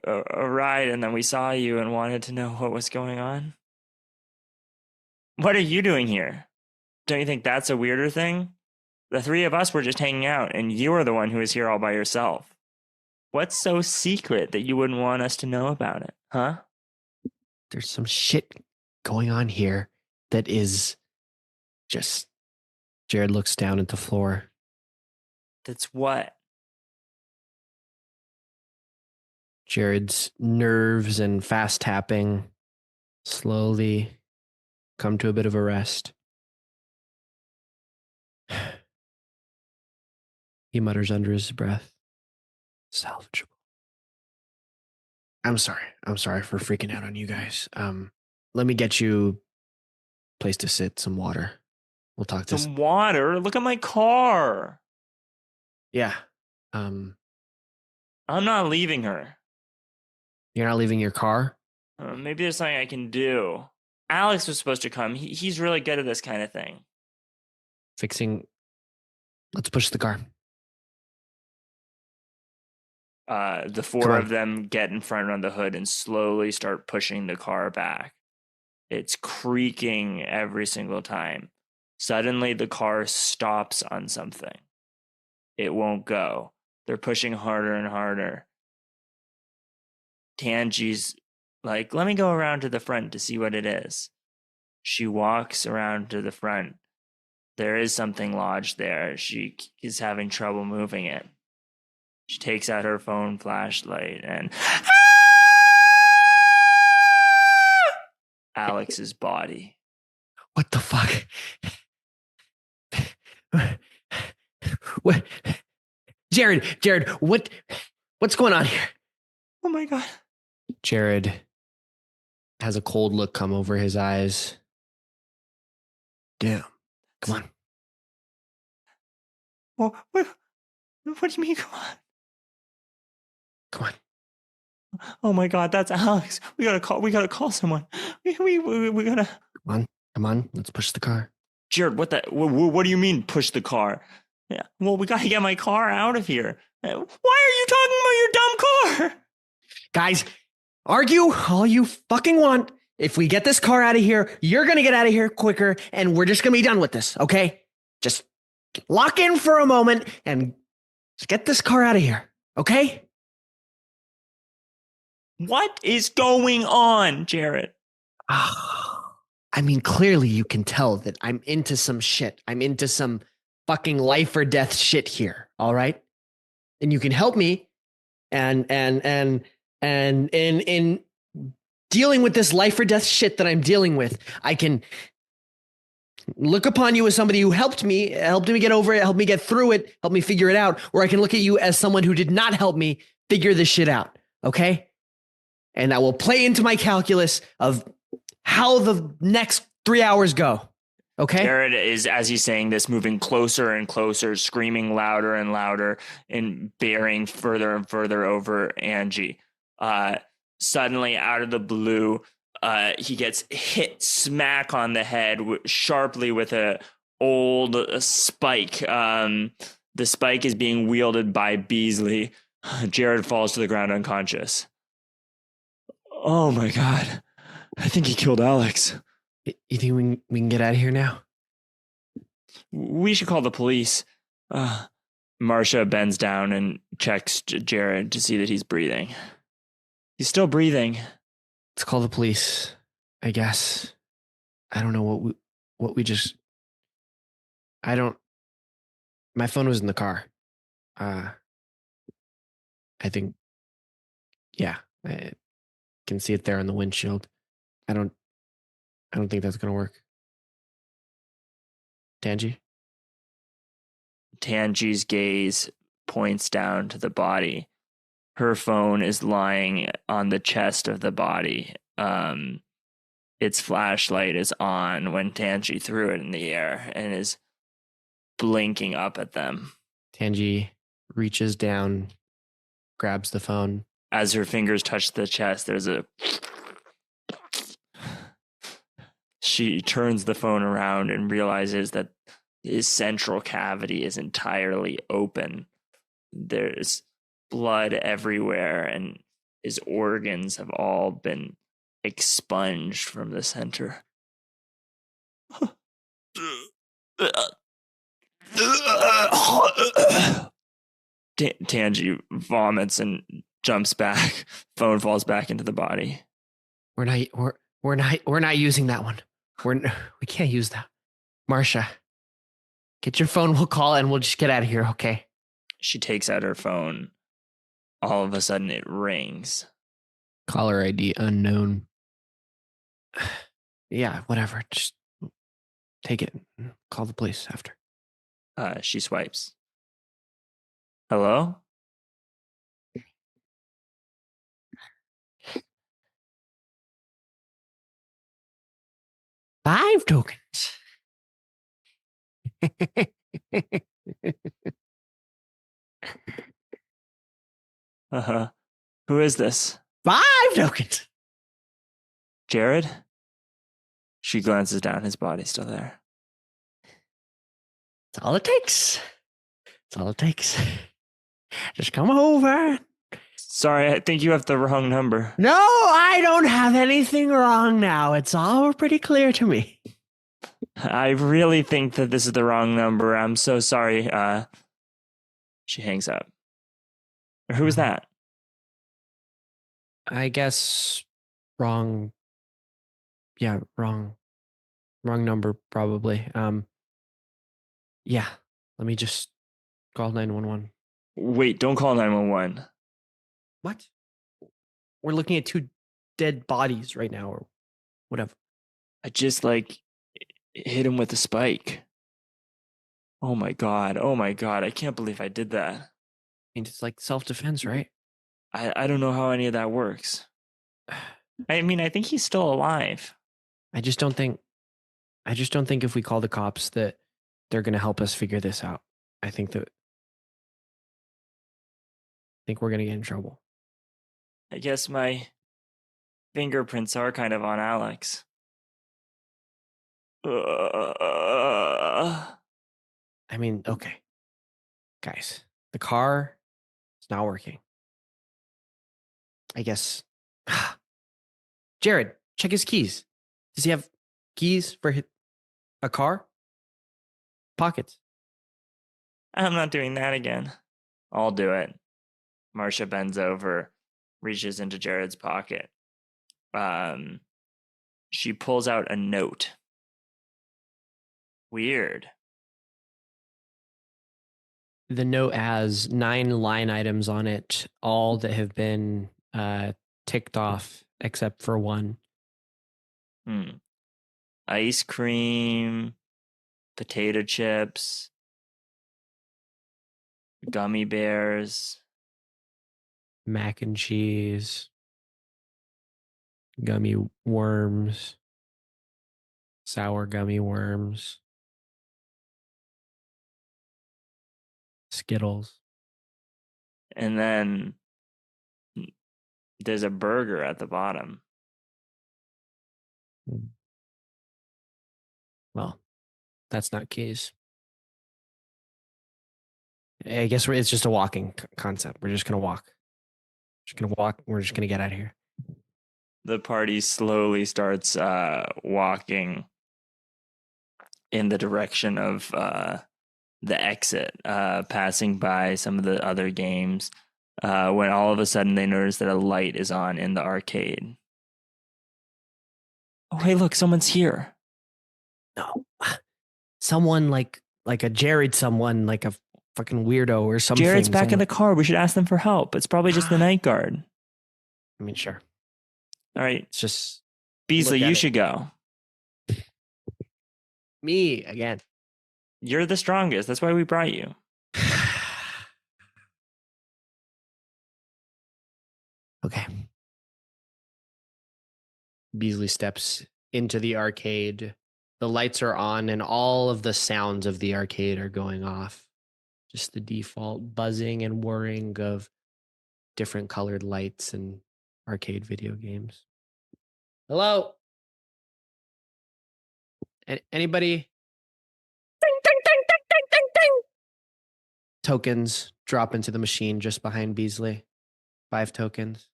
ride, and then we saw you and wanted to know what was going on. What are you doing here? Don't you think that's a weirder thing? The three of us were just hanging out, and you were the one who was here all by yourself. What's so secret that you wouldn't want us to know about it, huh? There's some shit going on here that is just... Jared looks down at the floor. That's what? Jared's nerves and fast tapping slowly come to a bit of a rest. He mutters under his breath, salvageable. I'm sorry for freaking out on you guys. Let me get you a place to sit, some water. We'll talk to some water. Look at my car. Yeah. I'm not leaving her. You're not leaving your car? Maybe there's something I can do. Alex was supposed to come. He's really good at this kind of thing. Let's push the car. The four of them get in front of the hood and slowly start pushing the car back. It's creaking every single time. Suddenly, the car stops on something. It won't go. They're pushing harder and harder. Tanji's like, let me go around to the front to see what it is. She walks around to the front. There is something lodged there. She is having trouble moving it. She takes out her phone flashlight and Alex's body. What the fuck? What? Jared, what's going on here? Oh my God. Jared has a cold look come over his eyes. Damn. Come on. Well, what do you mean? Come on. Come on. Oh my God, that's Alex. We gotta call someone. We gotta. Come on. Let's push the car. Jared, what do you mean push the car? Yeah. Well, we gotta get my car out of here. Why are you talking about your dumb car? Guys, argue all you fucking want. If we get this car out of here, you're gonna get out of here quicker, and we're just gonna be done with this, okay? Just lock in for a moment and just get this car out of here, okay? What is going on, Jared? I mean, clearly you can tell that I'm into some shit. I'm into some fucking life or death shit here, all right? And you can help me and in dealing with this life or death shit that I'm dealing with. I can look upon you as somebody who helped me get over it, helped me get through it, helped me figure it out, or I can look at you as someone who did not help me figure this shit out, okay? And I will play into my calculus of how the next 3 hours go. Okay. Jared is, as he's saying this, moving closer and closer, screaming louder and louder, and bearing further and further over Angie. Suddenly, out of the blue, he gets hit smack on the head sharply with a old spike. The spike is being wielded by Beasley. Jared falls to the ground unconscious. Oh my God. I think he killed Alex. You think we can get out of here now? We should call the police. Marcia bends down and checks Jared to see that he's breathing. He's still breathing. Let's call the police, I guess. I don't know what we just... My phone was in the car. I think... Yeah, I can see it there on the windshield. I don't think that's gonna work. Tanji's gaze points down to the body. Her phone is lying on the chest of the body. Its flashlight is on when Tanji threw it in the air and is blinking up at them. Tanji reaches down, grabs the phone. As her fingers touch the chest, there's a... She turns the phone around and realizes that his central cavity is entirely open. There's blood everywhere, and his organs have all been expunged from the center. Tanji vomits and jumps back. Phone falls back into the body. We're not using that one. We can't use that. Marcia, get your phone. We'll call it and we'll just get out of here, okay? She takes out her phone. All of a sudden, it rings. Caller ID unknown. Yeah, whatever. Just take it. Call the police after. She swipes. Hello? Five tokens. Who is this? 5 tokens. Jared? She glances down. His body's still there. That's all it takes. That's all it takes. Just come over. Sorry, I think you have the wrong number. No, I don't have anything wrong now. It's all pretty clear to me. I really think that this is the wrong number. I'm so sorry. She hangs up. Who was that? I guess wrong. Yeah, wrong. Wrong number, probably. Yeah. Let me just call 911. Wait, don't call 911. What? We're looking at 2 dead bodies right now, or whatever. I just hit him with a spike. Oh my god. Oh my god. I can't believe I did that. I mean, it's like self-defense, right? I don't know how any of that works. I mean, I think he's still alive. I just don't think if we call the cops that they're going to help us figure this out. I think we're going to get in trouble. I guess my fingerprints are kind of on Alex. I mean, okay. Guys, the car is not working. I guess. Jared, check his keys. Does he have keys for a car? Pockets. I'm not doing that again. I'll do it. Marcia bends over, reaches into Jared's pocket. She pulls out a note. Weird. The note has 9 line items on it, all that have been ticked off except for one. Ice cream, potato chips, gummy bears, Mac and cheese, gummy worms, sour gummy worms, Skittles. and then there's a burger at the bottom. Well, that's not keys. I guess it's just a walking concept. We're just going to walk. We're just going to get out of here. The party slowly starts walking in the direction of the exit, passing by some of the other games, when all of a sudden they notice that a light is on in the arcade. Oh, hey, look, someone's here. No. Someone like a Jared, someone like a fucking weirdo or something. Jared's back in the car. We should ask them for help. It's probably just the night guard. I mean, sure. All right. It's just Beasley, you should go. Me again. You're the strongest. That's why we brought you. Okay. Beasley steps into the arcade. The lights are on and all of the sounds of the arcade are going off. Just the default buzzing and whirring of different colored lights and arcade video games. Hello? Anybody? Ding, ding, ding, ding, ding, ding, ding. Tokens drop into the machine just behind Beasley. 5 tokens.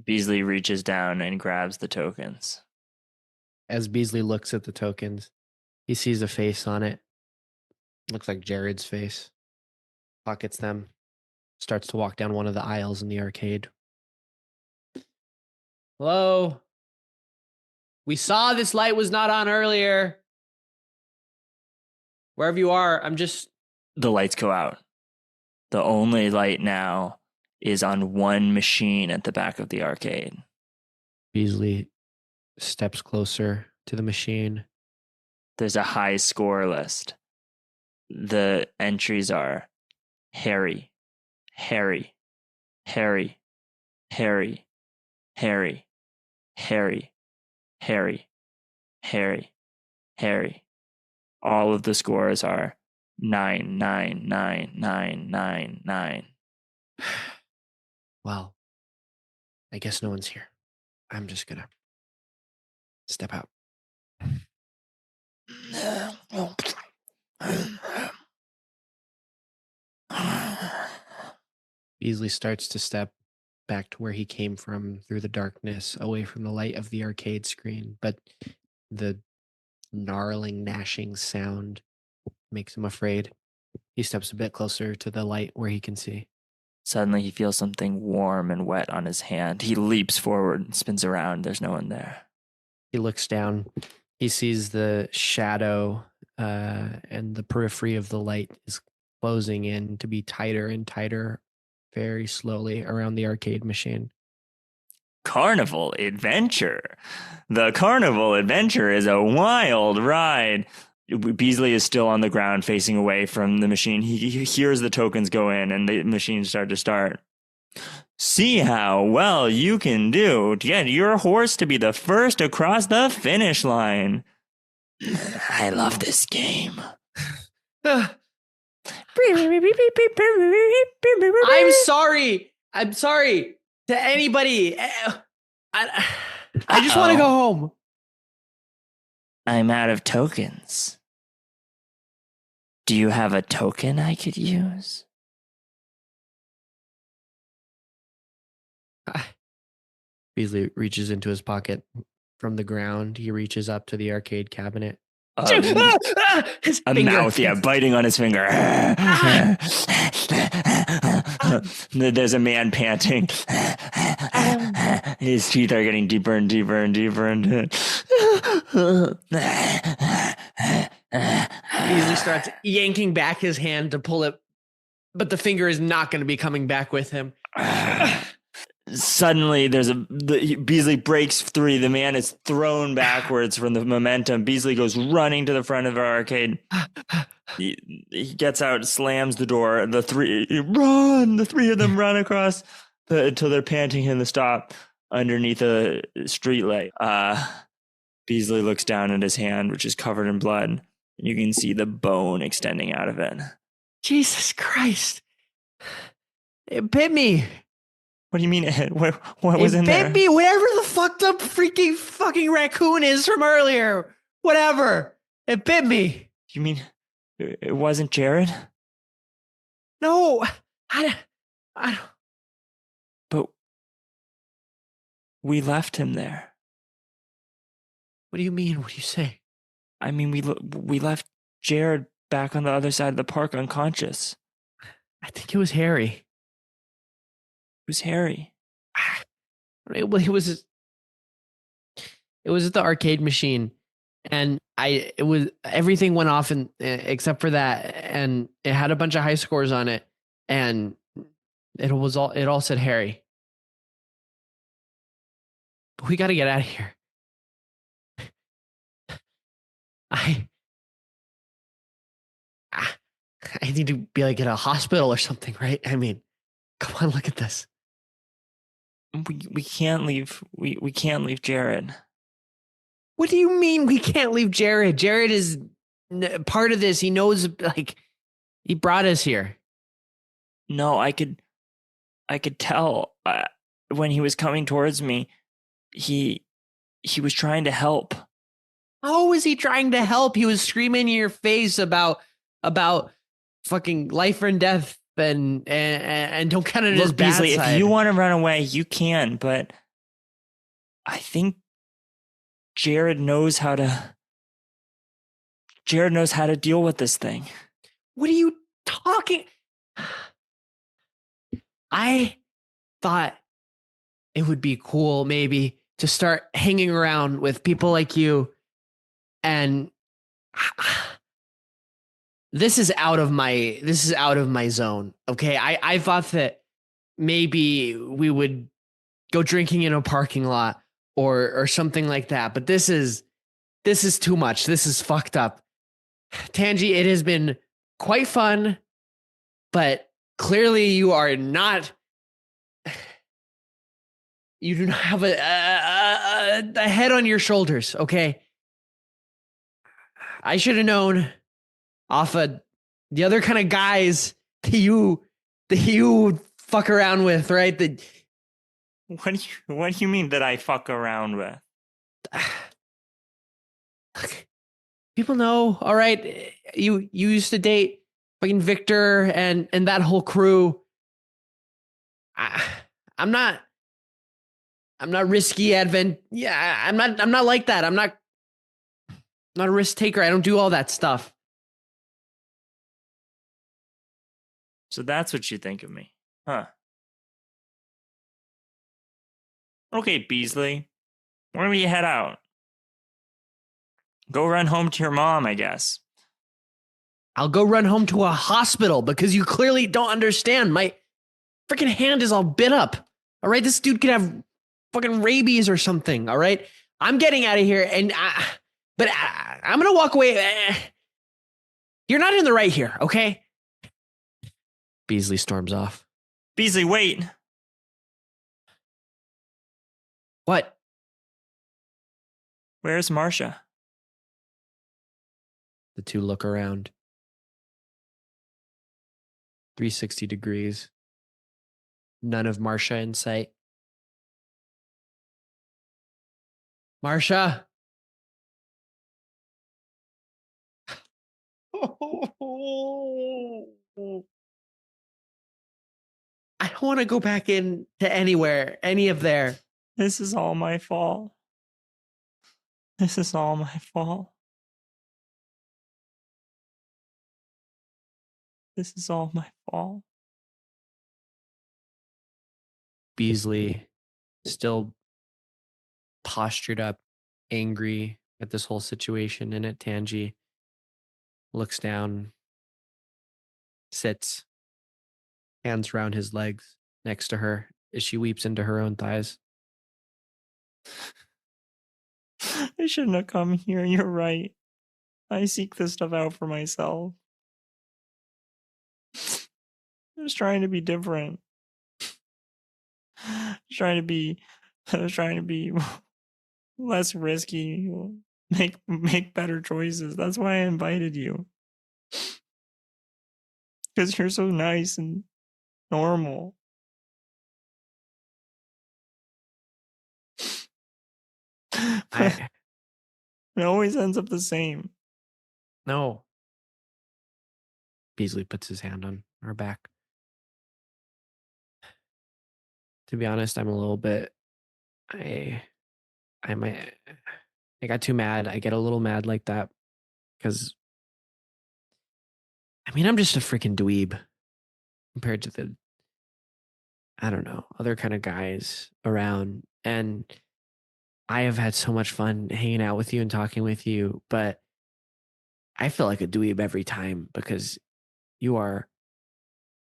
Beasley reaches down and grabs the tokens. As Beasley looks at the tokens, he sees a face on it. Looks like Jared's face. Pockets them. Starts to walk down one of the aisles in the arcade. Hello? We saw this light was not on earlier. Wherever you are, The lights go out. The only light now is on one machine at the back of the arcade. Beasley steps closer to the machine. There's a high score list. The entries are Harry, Harry, Harry, Harry, Harry, Harry, Harry, Harry, Harry. All of the scores are 9, 9, 9, 9, 9, 9. Well, I guess no one's here. I'm just gonna step out. Beasley starts to step back to where he came from through the darkness, away from the light of the arcade screen. But the gnarling, gnashing sound makes him afraid. He steps a bit closer to the light where he can see. Suddenly, he feels something warm and wet on his hand. He leaps forward and spins around. There's no one there. He looks down. He sees the shadow and the periphery of the light is closing in to be tighter and tighter very slowly around the arcade machine. Carnival Adventure. The Carnival Adventure is a wild ride. Beasley is still on the ground facing away from the machine. He hears the tokens go in and the machine start to start. See how well you can do to get your horse to be the first across the finish line. I love this game. I'm sorry to anybody. I just want to go home. I'm out of tokens. Do you have a token I could use? Beasley reaches into his pocket from the ground. He reaches up to the arcade cabinet. His mouth, biting on his finger. There's a man panting. His teeth are getting deeper and deeper and deeper. Beasley starts yanking back his hand to pull it, but the finger is not going to be coming back with him. Suddenly, Beasley breaks free. The man is thrown backwards from the momentum. Beasley goes running to the front of our arcade. He gets out, slams the door. The three of them run across until they're panting in the stop underneath a streetlight. Beasley looks down at his hand, which is covered in blood. You can see the bone extending out of it. Jesus Christ. It bit me. What do you mean? What was in there? It bit me. Whatever the fucked up fucking raccoon is from earlier. Whatever. It bit me. You mean it wasn't Jared? No. I don't. But we left him there. What do you mean? What do you say? I mean, we left Jared back on the other side of the park unconscious. I think it was Harry. Who's Harry? It was at the arcade machine, and everything went off except for that, and it had a bunch of high scores on it, and it all said Harry. But we got to get out of here. I need to be like in a hospital or something, right? I mean, come on, look at this. We can't leave. We can't leave Jared. What do you mean we can't leave Jared? Jared is part of this. He knows, he brought us here. No, I could tell when he was coming towards me. He was trying to help. How was he trying to help? He was screaming in your face about fucking life and death and don't count it as bad Beasley, side. if you want to run away, you can, but I think Jared knows how to deal with this thing. What are you talking? I thought it would be cool maybe to start hanging around with people like you, and this is out of my zone. Okay. I thought that maybe we would go drinking in a parking lot or something like that. But this is too much. This is fucked up. Tangi, it has been quite fun, but clearly you do not have a head on your shoulders. Okay. I should have known off of the other kind of guys that you fuck around with, right? What do you mean that I fuck around with? People know, all right. You used to date fucking Victor and that whole crew. I, I'm not. I'm not risky advent. Yeah, I'm not. I'm not like that. I'm not a risk taker. I don't do all that stuff. So that's what you think of me, huh? Okay, Beasley. Where do you head out? Go run home to your mom, I guess. I'll go run home to a hospital because you clearly don't understand. My freaking hand is all bit up. All right, this dude could have fucking rabies or something. All right, I'm getting out of here, but I'm gonna walk away. You're not in the right here, okay? Beasley storms off. Beasley, wait. What? Where's Marcia? The two look around. 360 degrees. None of Marcia in sight. Marcia? I don't want to go back in to anywhere, any of there. This is all my fault. This is all my fault. This is all my fault. Beasley, still postured up, angry at this whole situation and at Tangi, looks down, sits, hands around his legs next to her as she weeps into her own thighs. I shouldn't have come here. You're right. I seek this stuff out for myself. I was trying to be different. I was trying to be less risky, make better choices. That's why I invited you. Because you're so nice and normal. But it always ends up the same. No. Beasley puts his hand on her back. To be honest, I'm a little bit. I got too mad. I get a little mad like that because I'm just a freaking dweeb compared to the I don't know other kind of guys around, and I have had so much fun hanging out with you and talking with you, but I feel like a dweeb every time because you are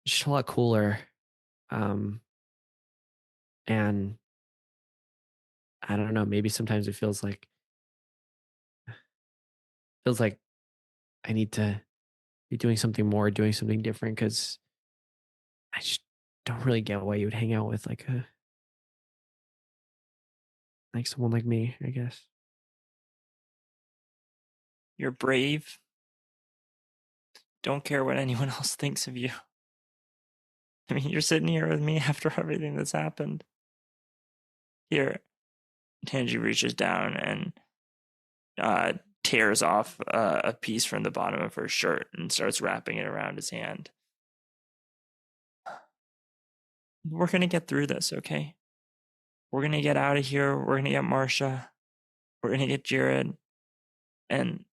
just a lot cooler. And I don't know, maybe sometimes it feels like I need to be doing something more, doing something different because I just don't really get why you would hang out with like someone like me, I guess. You're brave. Don't care what anyone else thinks of you. I mean, you're sitting here with me after everything that's happened. Here, Tangi reaches down and tears off a piece from the bottom of her shirt and starts wrapping it around his hand. We're going to get through this, okay? We're going to get out of here. We're going to get Marcia. We're going to get Jared. And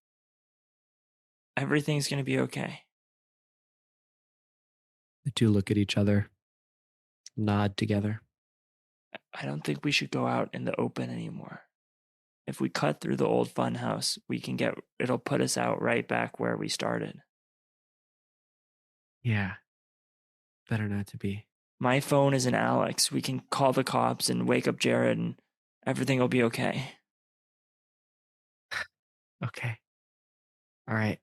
everything's going to be okay. The two look at each other, nod together. I don't think we should go out in the open anymore. If we cut through the old fun house, it'll put us out right back where we started. Yeah. Better not to be. My phone is in Alex. We can call the cops and wake up Jared and everything will be okay. Okay. All right.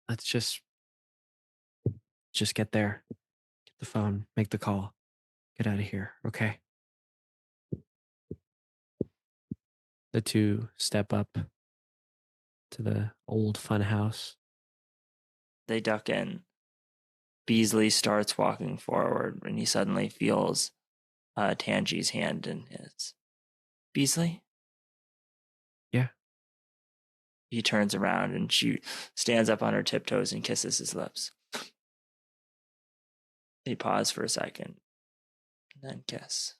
Let's just get there. Get the phone, make the call. Get out of here, okay? The two step up to the old fun house. They duck in. Beasley starts walking forward when he suddenly feels Tangi's hand in his. Beasley? Yeah. He turns around and she stands up on her tiptoes and kisses his lips. They pause for a second. and then kiss.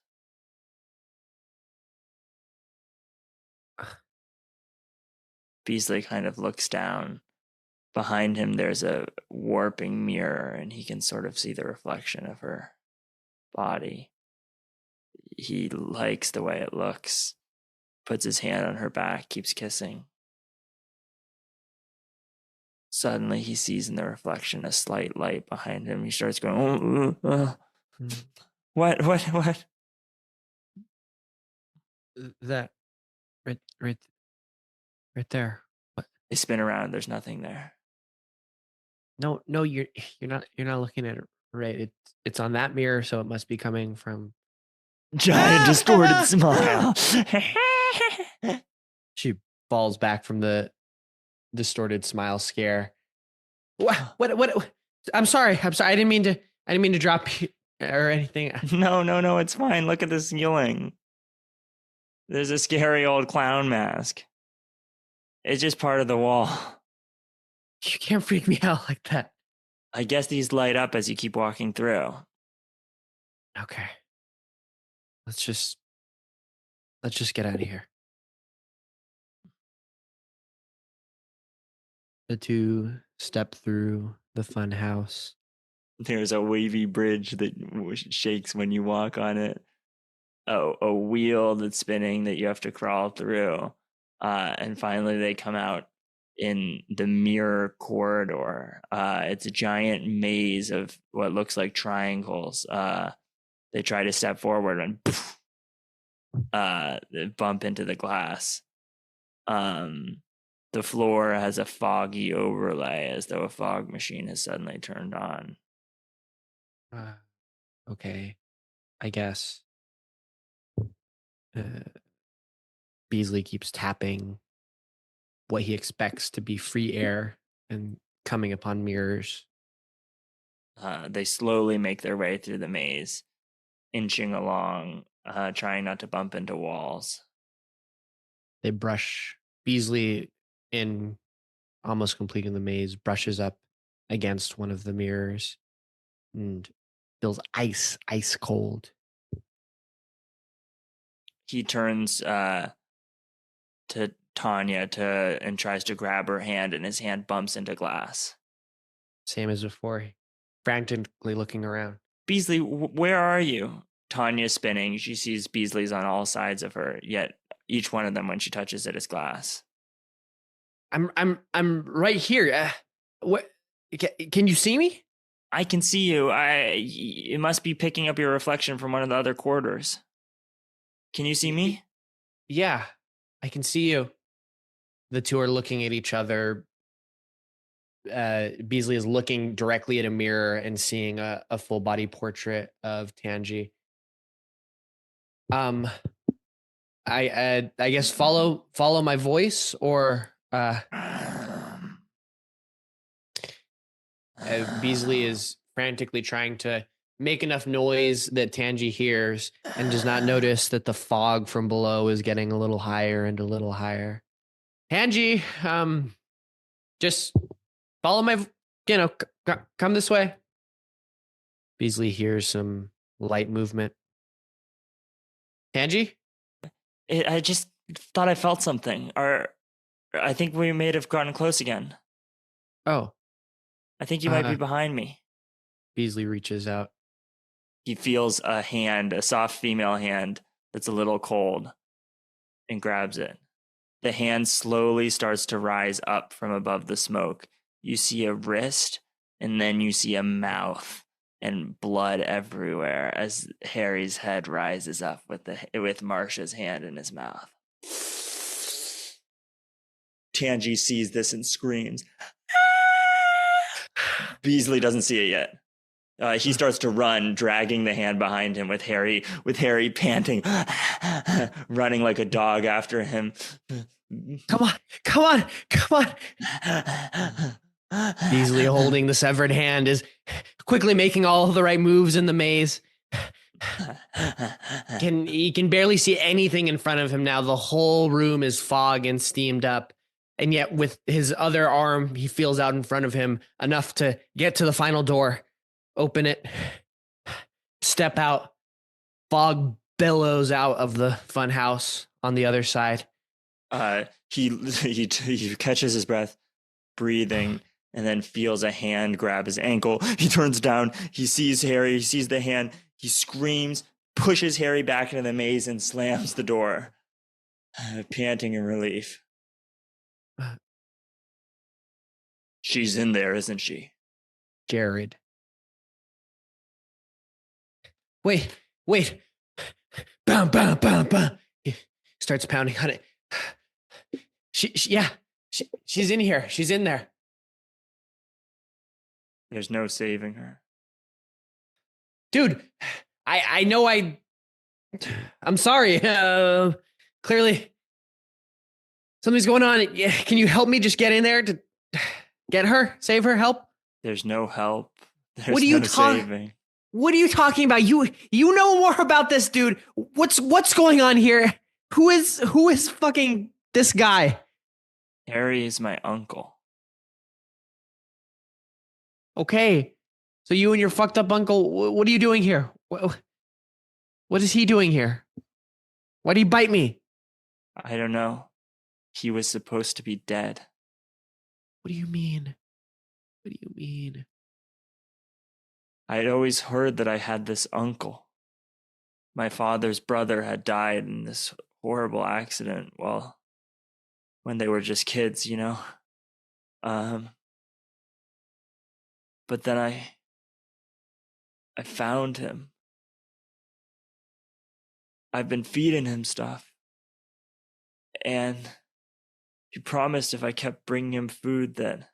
Beasley kind of looks down. Behind him, there's a warping mirror, and he can sort of see the reflection of her body. He likes the way it looks, puts his hand on her back, keeps kissing. Suddenly, he sees in the reflection a slight light behind him. He starts going, What? That right there. What? They spin around. There's nothing there. No, you're not looking at it right. It's on that mirror, so it must be coming from Giant distorted smile. She falls back from the distorted smile scare. What? I'm sorry. I didn't mean to drop you or anything. No, it's fine. Look at the ceiling. There's a scary old clown mask. It's just part of the wall. You can't freak me out like that. I guess these light up as you keep walking through. Okay. Let's just get out of here. The two step through the fun house. There's a wavy bridge that shakes when you walk on it. A wheel that's spinning that you have to crawl through. And finally they come out in the mirror corridor. It's a giant maze of what looks like triangles. They try to step forward and poof, they bump into the glass. The floor has a foggy overlay as though a fog machine has suddenly turned on. Okay, I guess. Beasley keeps tapping what he expects to be free air and coming upon mirrors. They slowly make their way through the maze, inching along, trying not to bump into walls. They brush Beasley in almost completing the maze, brushes up against one of the mirrors and feels ice cold. He turns to Tanya and tries to grab her hand, and his hand bumps into glass. Same as before, frantically looking around. Beasley, where are you? Tanya's spinning. She sees Beasley's on all sides of her, yet each one of them, when she touches it, is glass. I'm right here. What? Can you see me? I can see you. It must be picking up your reflection from one of the other corridors. Can you see me? Yeah, I can see you. The two are looking at each other. Beasley is looking directly at a mirror and seeing a full body portrait of Tanji. I guess follow my voice, or Beasley is frantically trying to make enough noise that Tanji hears and does not notice that the fog from below is getting a little higher and a little higher. Tanji, just follow my, come this way. Beasley hears some light movement. Tanji? I just thought I felt something. I think we may have gotten close again. Oh. I think you might be behind me. Beasley reaches out. He feels a hand, a soft female hand that's a little cold, and grabs it. The hand slowly starts to rise up from above the smoke. You see a wrist, and then you see a mouth and blood everywhere as Harry's head rises up with Marsha's hand in his mouth. Tanji sees this and screams. Beasley doesn't see it yet. He starts to run, dragging the hand behind him with Harry panting, running like a dog after him. Come on. Beasley, holding the severed hand, is quickly making all the right moves in the maze. He can barely see anything in front of him now. The whole room is fog and steamed up. And yet with his other arm, he feels out in front of him enough to get to the final door, open it, step out, Fog billows out of the fun house on the other side. He catches his breath, breathing, and then feels a hand grab his ankle. He turns down. He sees Harry. He sees the hand. He screams, pushes Harry back into the maze, and slams the door, panting in relief. She's in there, isn't she? Jared. Wait. Bam, bam, bam, bam. He starts pounding on it. She's in here. She's in there. There's no saving her. Dude, I know I'm sorry. Clearly something's going on. Can you help me just get in there to get her, save her, help? There's no help. There's what are you saving. What are you talking about? You know more about this, dude. What's going on here? Who is fucking this guy? Harry is my uncle. Okay. So you and your fucked up uncle, what are you doing here? What is he doing here? Why did he bite me? I don't know. He was supposed to be dead. What do you mean? What do you mean? I'd always heard that I had this uncle. My father's brother had died in this horrible accident, well, when they were just kids, you know? But then I found him. I've been feeding him stuff. And he promised if I kept bringing him food that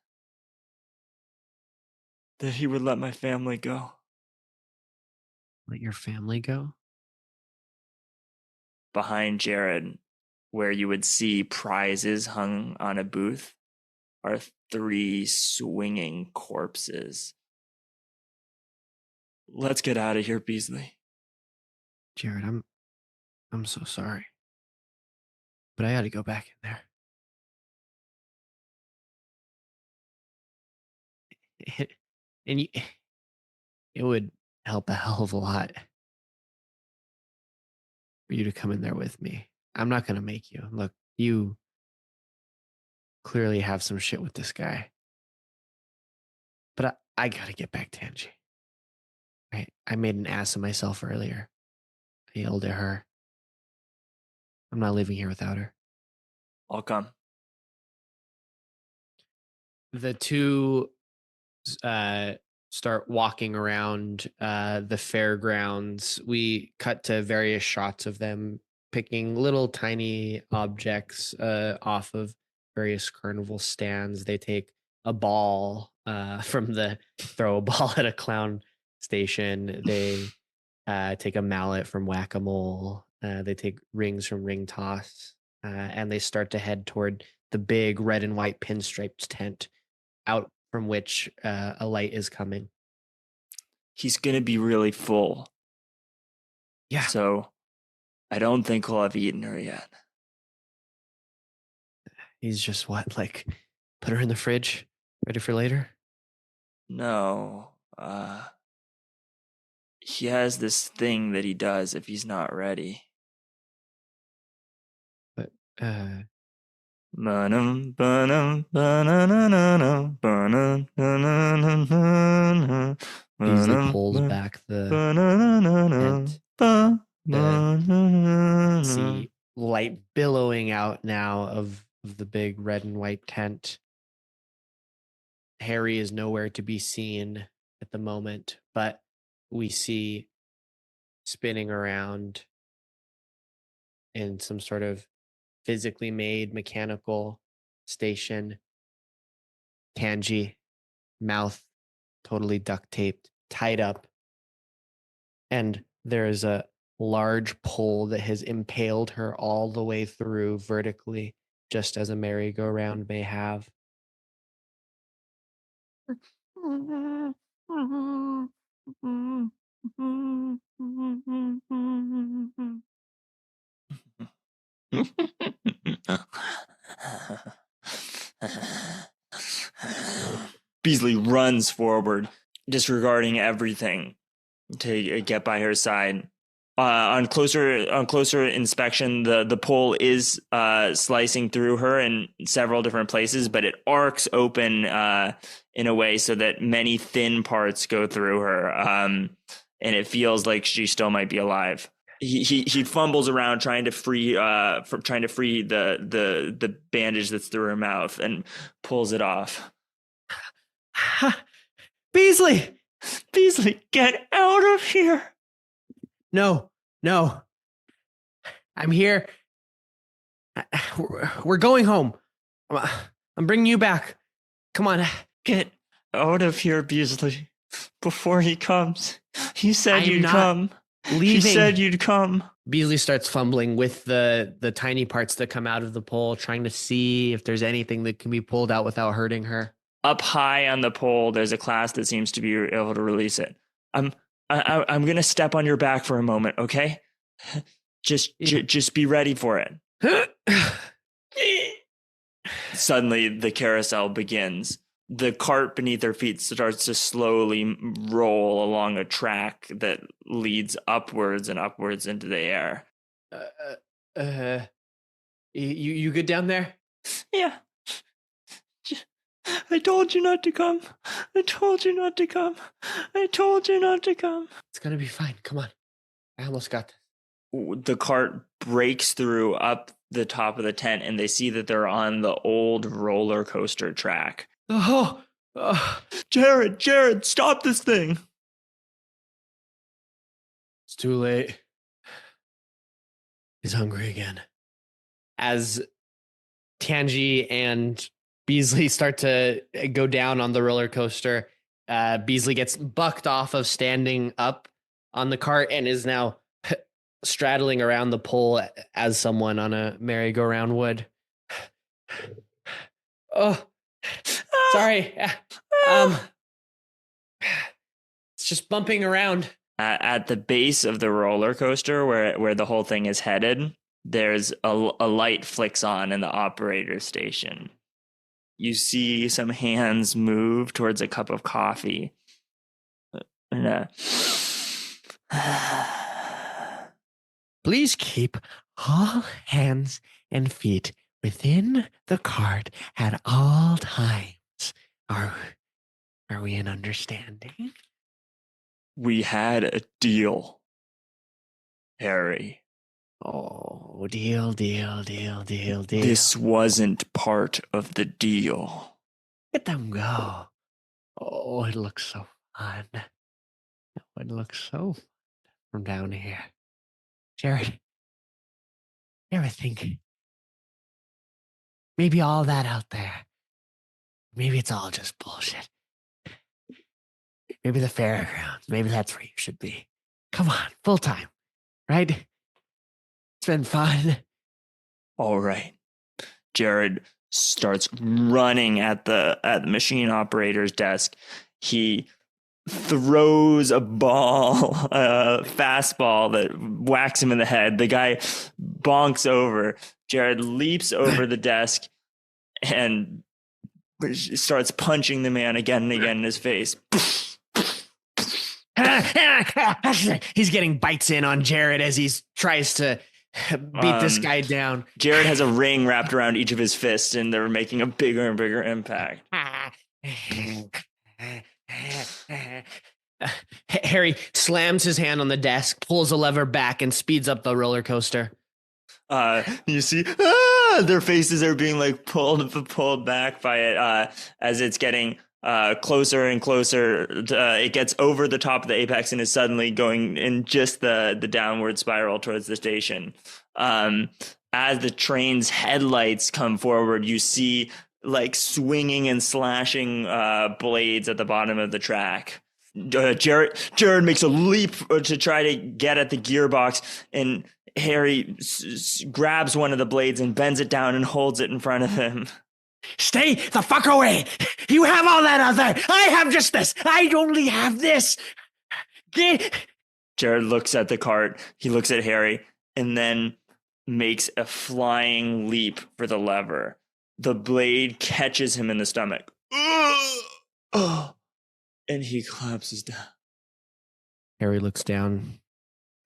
he would let my family go. Let your family go? Behind Jared, where you would see prizes hung on a booth, are 3 swinging corpses. Let's get out of here, Beasley. Jared, I'm so sorry. But I gotta go back in there. And it would help a hell of a lot for you to come in there with me. I'm not gonna make you. Look, you clearly have some shit with this guy. But I gotta get back to Angie. I made an ass of myself earlier. I yelled at her. I'm not living here without her. I'll come. The two start walking around the fairgrounds. We cut to various shots of them picking little tiny objects off of various carnival stands. They take a ball from the throw a ball at a clown station. They take a mallet from whack-a-mole. They take rings from ring toss. And they start to head toward the big red and white pinstriped tent out from which a light is coming. He's going to be really full. Yeah. So I don't think he'll have eaten her yet. He's just what, like, put her in the fridge, ready for later? No. He has this thing that he does if he's not ready. But, Beasley pulls back the tent. See light billowing out now of the big red and white tent. Harry is nowhere to be seen at the moment, but we see spinning around in some sort of physically made mechanical station. Kanji, mouth totally duct taped, tied up. And there's a large pole that has impaled her all the way through vertically, just as a merry-go-round may have. Beasley runs forward, disregarding everything to get by her side. On closer inspection, the pole is slicing through her in several different places, but it arcs open in a way so that many thin parts go through her, and it feels like she still might be alive. He fumbles around trying to free the bandage that's through her mouth and pulls it off. Beasley! Beasley, get out of here! No. I'm here. We're going home. I'm bringing you back. Come on. Get out of here, Beasley, before he comes. He said you'd come. Leaving. He said you'd come. Beasley starts fumbling with the tiny parts that come out of the pole, trying to see if there's anything that can be pulled out without hurting her. Up high on the pole, there's a class that seems to be able to release it. I'm gonna step on your back for a moment, okay? Just be ready for it. Suddenly, the carousel begins. The cart beneath her feet starts to slowly roll along a track that leads upwards and upwards into the air. You good down there? Yeah. I told you not to come. I told you not to come. I told you not to come. It's gonna be fine. Come on. I almost got this. The cart breaks through up the top of the tent, and they see that they're on the old roller coaster track. Jared, stop this thing. It's too late. He's hungry again. As Tangi and Beasley start to go down on the roller coaster, Beasley gets bucked off of standing up on the cart and is now straddling around the pole as someone on a merry-go-round would. Oh, sorry. It's just bumping around. At the base of the roller coaster where the whole thing is headed, there's a light flicks on in the operator station. You see some hands move towards a cup of coffee. And please keep all hands and feet within the cart at all times. Are we in understanding? We had a deal, Harry. Oh, deal. This wasn't part of the deal. Let them go. Oh, it looks so fun. It looks so fun from down here. Jared, you ever think maybe all that out there, maybe it's all just bullshit? Maybe the fairgrounds, maybe that's where you should be. Come on, full time, right? It's been fun. All right. Jared starts running at the machine operator's desk. He throws a fastball that whacks him in the head. The guy bonks over. Jared leaps over the desk and starts punching the man again and again in his face. He's getting bites in on Jared as he tries to beat this guy down. Jared has a ring wrapped around each of his fists, and they're making a bigger and bigger impact. Harry slams his hand on the desk, pulls a lever back, and speeds up the roller coaster. You see, their faces are being like pulled back by it as it's getting closer and closer. It gets over the top of the apex and is suddenly going in just the downward spiral towards the station. As the train's headlights come forward, you see like swinging and slashing blades at the bottom of the track. Jared makes a leap to try to get at the gearbox, and Harry grabs one of the blades and bends it down and holds it in front of him. Stay the fuck away! You have all that other. I have just this. I only have this. Jared looks at the cart. He looks at Harry and then makes a flying leap for the lever. The blade catches him in the stomach. And he collapses down. Harry looks down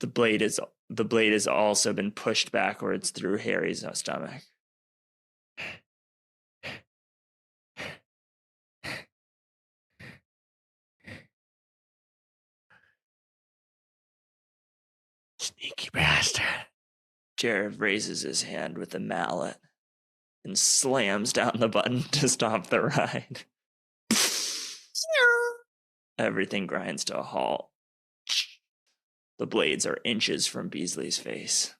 The blade has also been pushed backwards through Harry's stomach. Sneaky bastard. Jared raises his hand with the mallet and slams down the button to stop the ride. Everything grinds to a halt. The blades are inches from Beasley's face.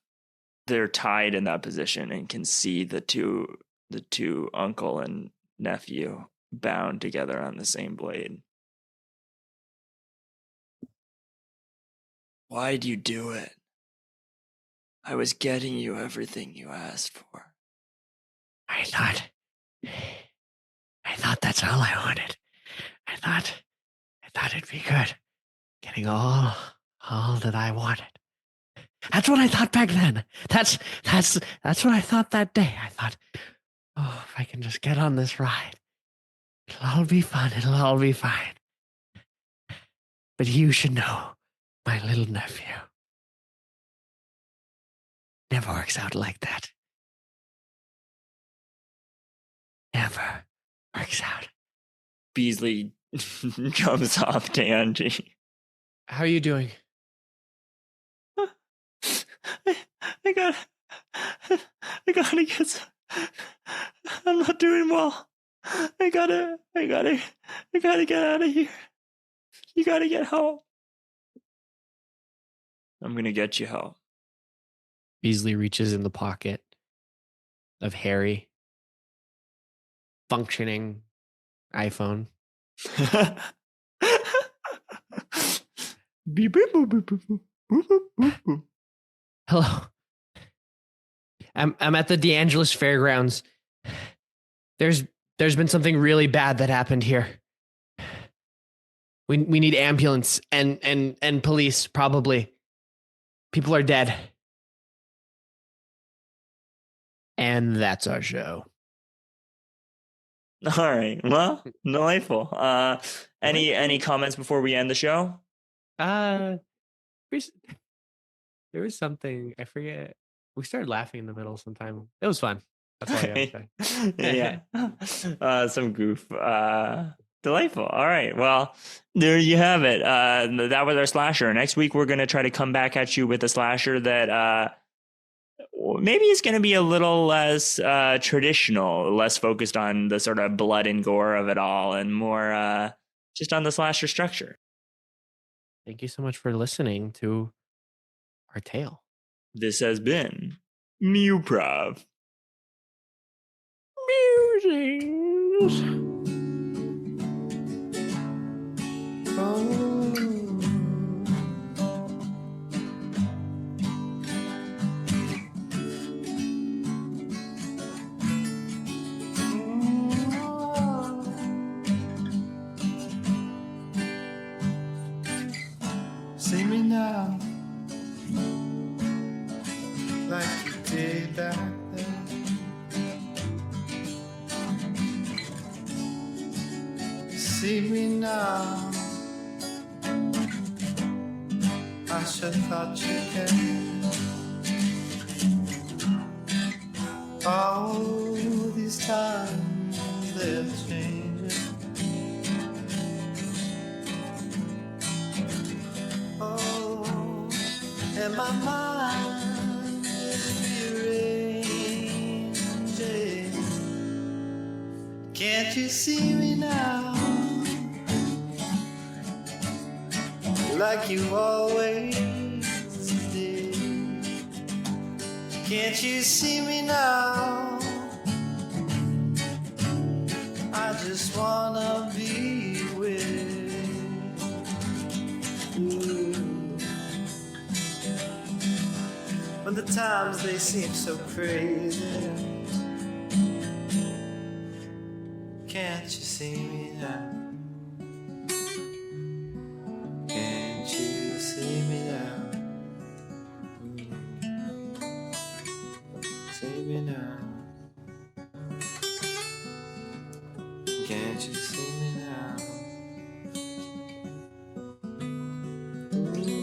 They're tied in that position and can see the two uncle and nephew bound together on the same blade. Why'd you do it? I was getting you everything you asked for. I thought that's all I wanted. I thought it'd be good. Getting all that I wanted. That's what I thought back then. That's what I thought that day. I thought, oh, if I can just get on this ride, it'll all be fun. It'll all be fine. But you should know, my little nephew. Never works out like that. Never works out. Beasley jumps off to Angie. How are you doing? I gotta get some. I'm not doing well. I gotta get out of here. You gotta get help. I'm gonna get you help. Beasley reaches in the pocket of Harry. Functioning iPhone. Beep, beep, boop, boop, boop, boop, boop, boop, boop. Hello. I'm at the DeAngelis Fairgrounds. There's been something really bad that happened here. We need ambulance and police, probably. People are dead. And that's our show. All right. Well, delightful. Any comments before we end the show? There was something, I forget. We started laughing in the middle sometime. It was fun. That's all I gotta say. Yeah. Some goof. Delightful. All right. Well, there you have it. That was our slasher. Next week, we're going to try to come back at you with a slasher that maybe is going to be a little less traditional, less focused on the sort of blood and gore of it all, and more just on the slasher structure. Thank you so much for listening to our tale. This has been Muprov Musings. See me now, like you did back then. See me now, I should thought you cared. All these times they're changing. Oh, and my mind is rearranging. Can't you see me now? Like you always did. Can't you see me now? I just wanna be with you. When the times they seem so crazy, can't you see me now? Can't you see me now? See me now. Can't you see me now? Ooh.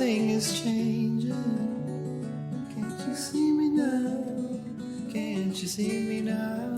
everything is changing. Can't you see me now? Can't you see me now?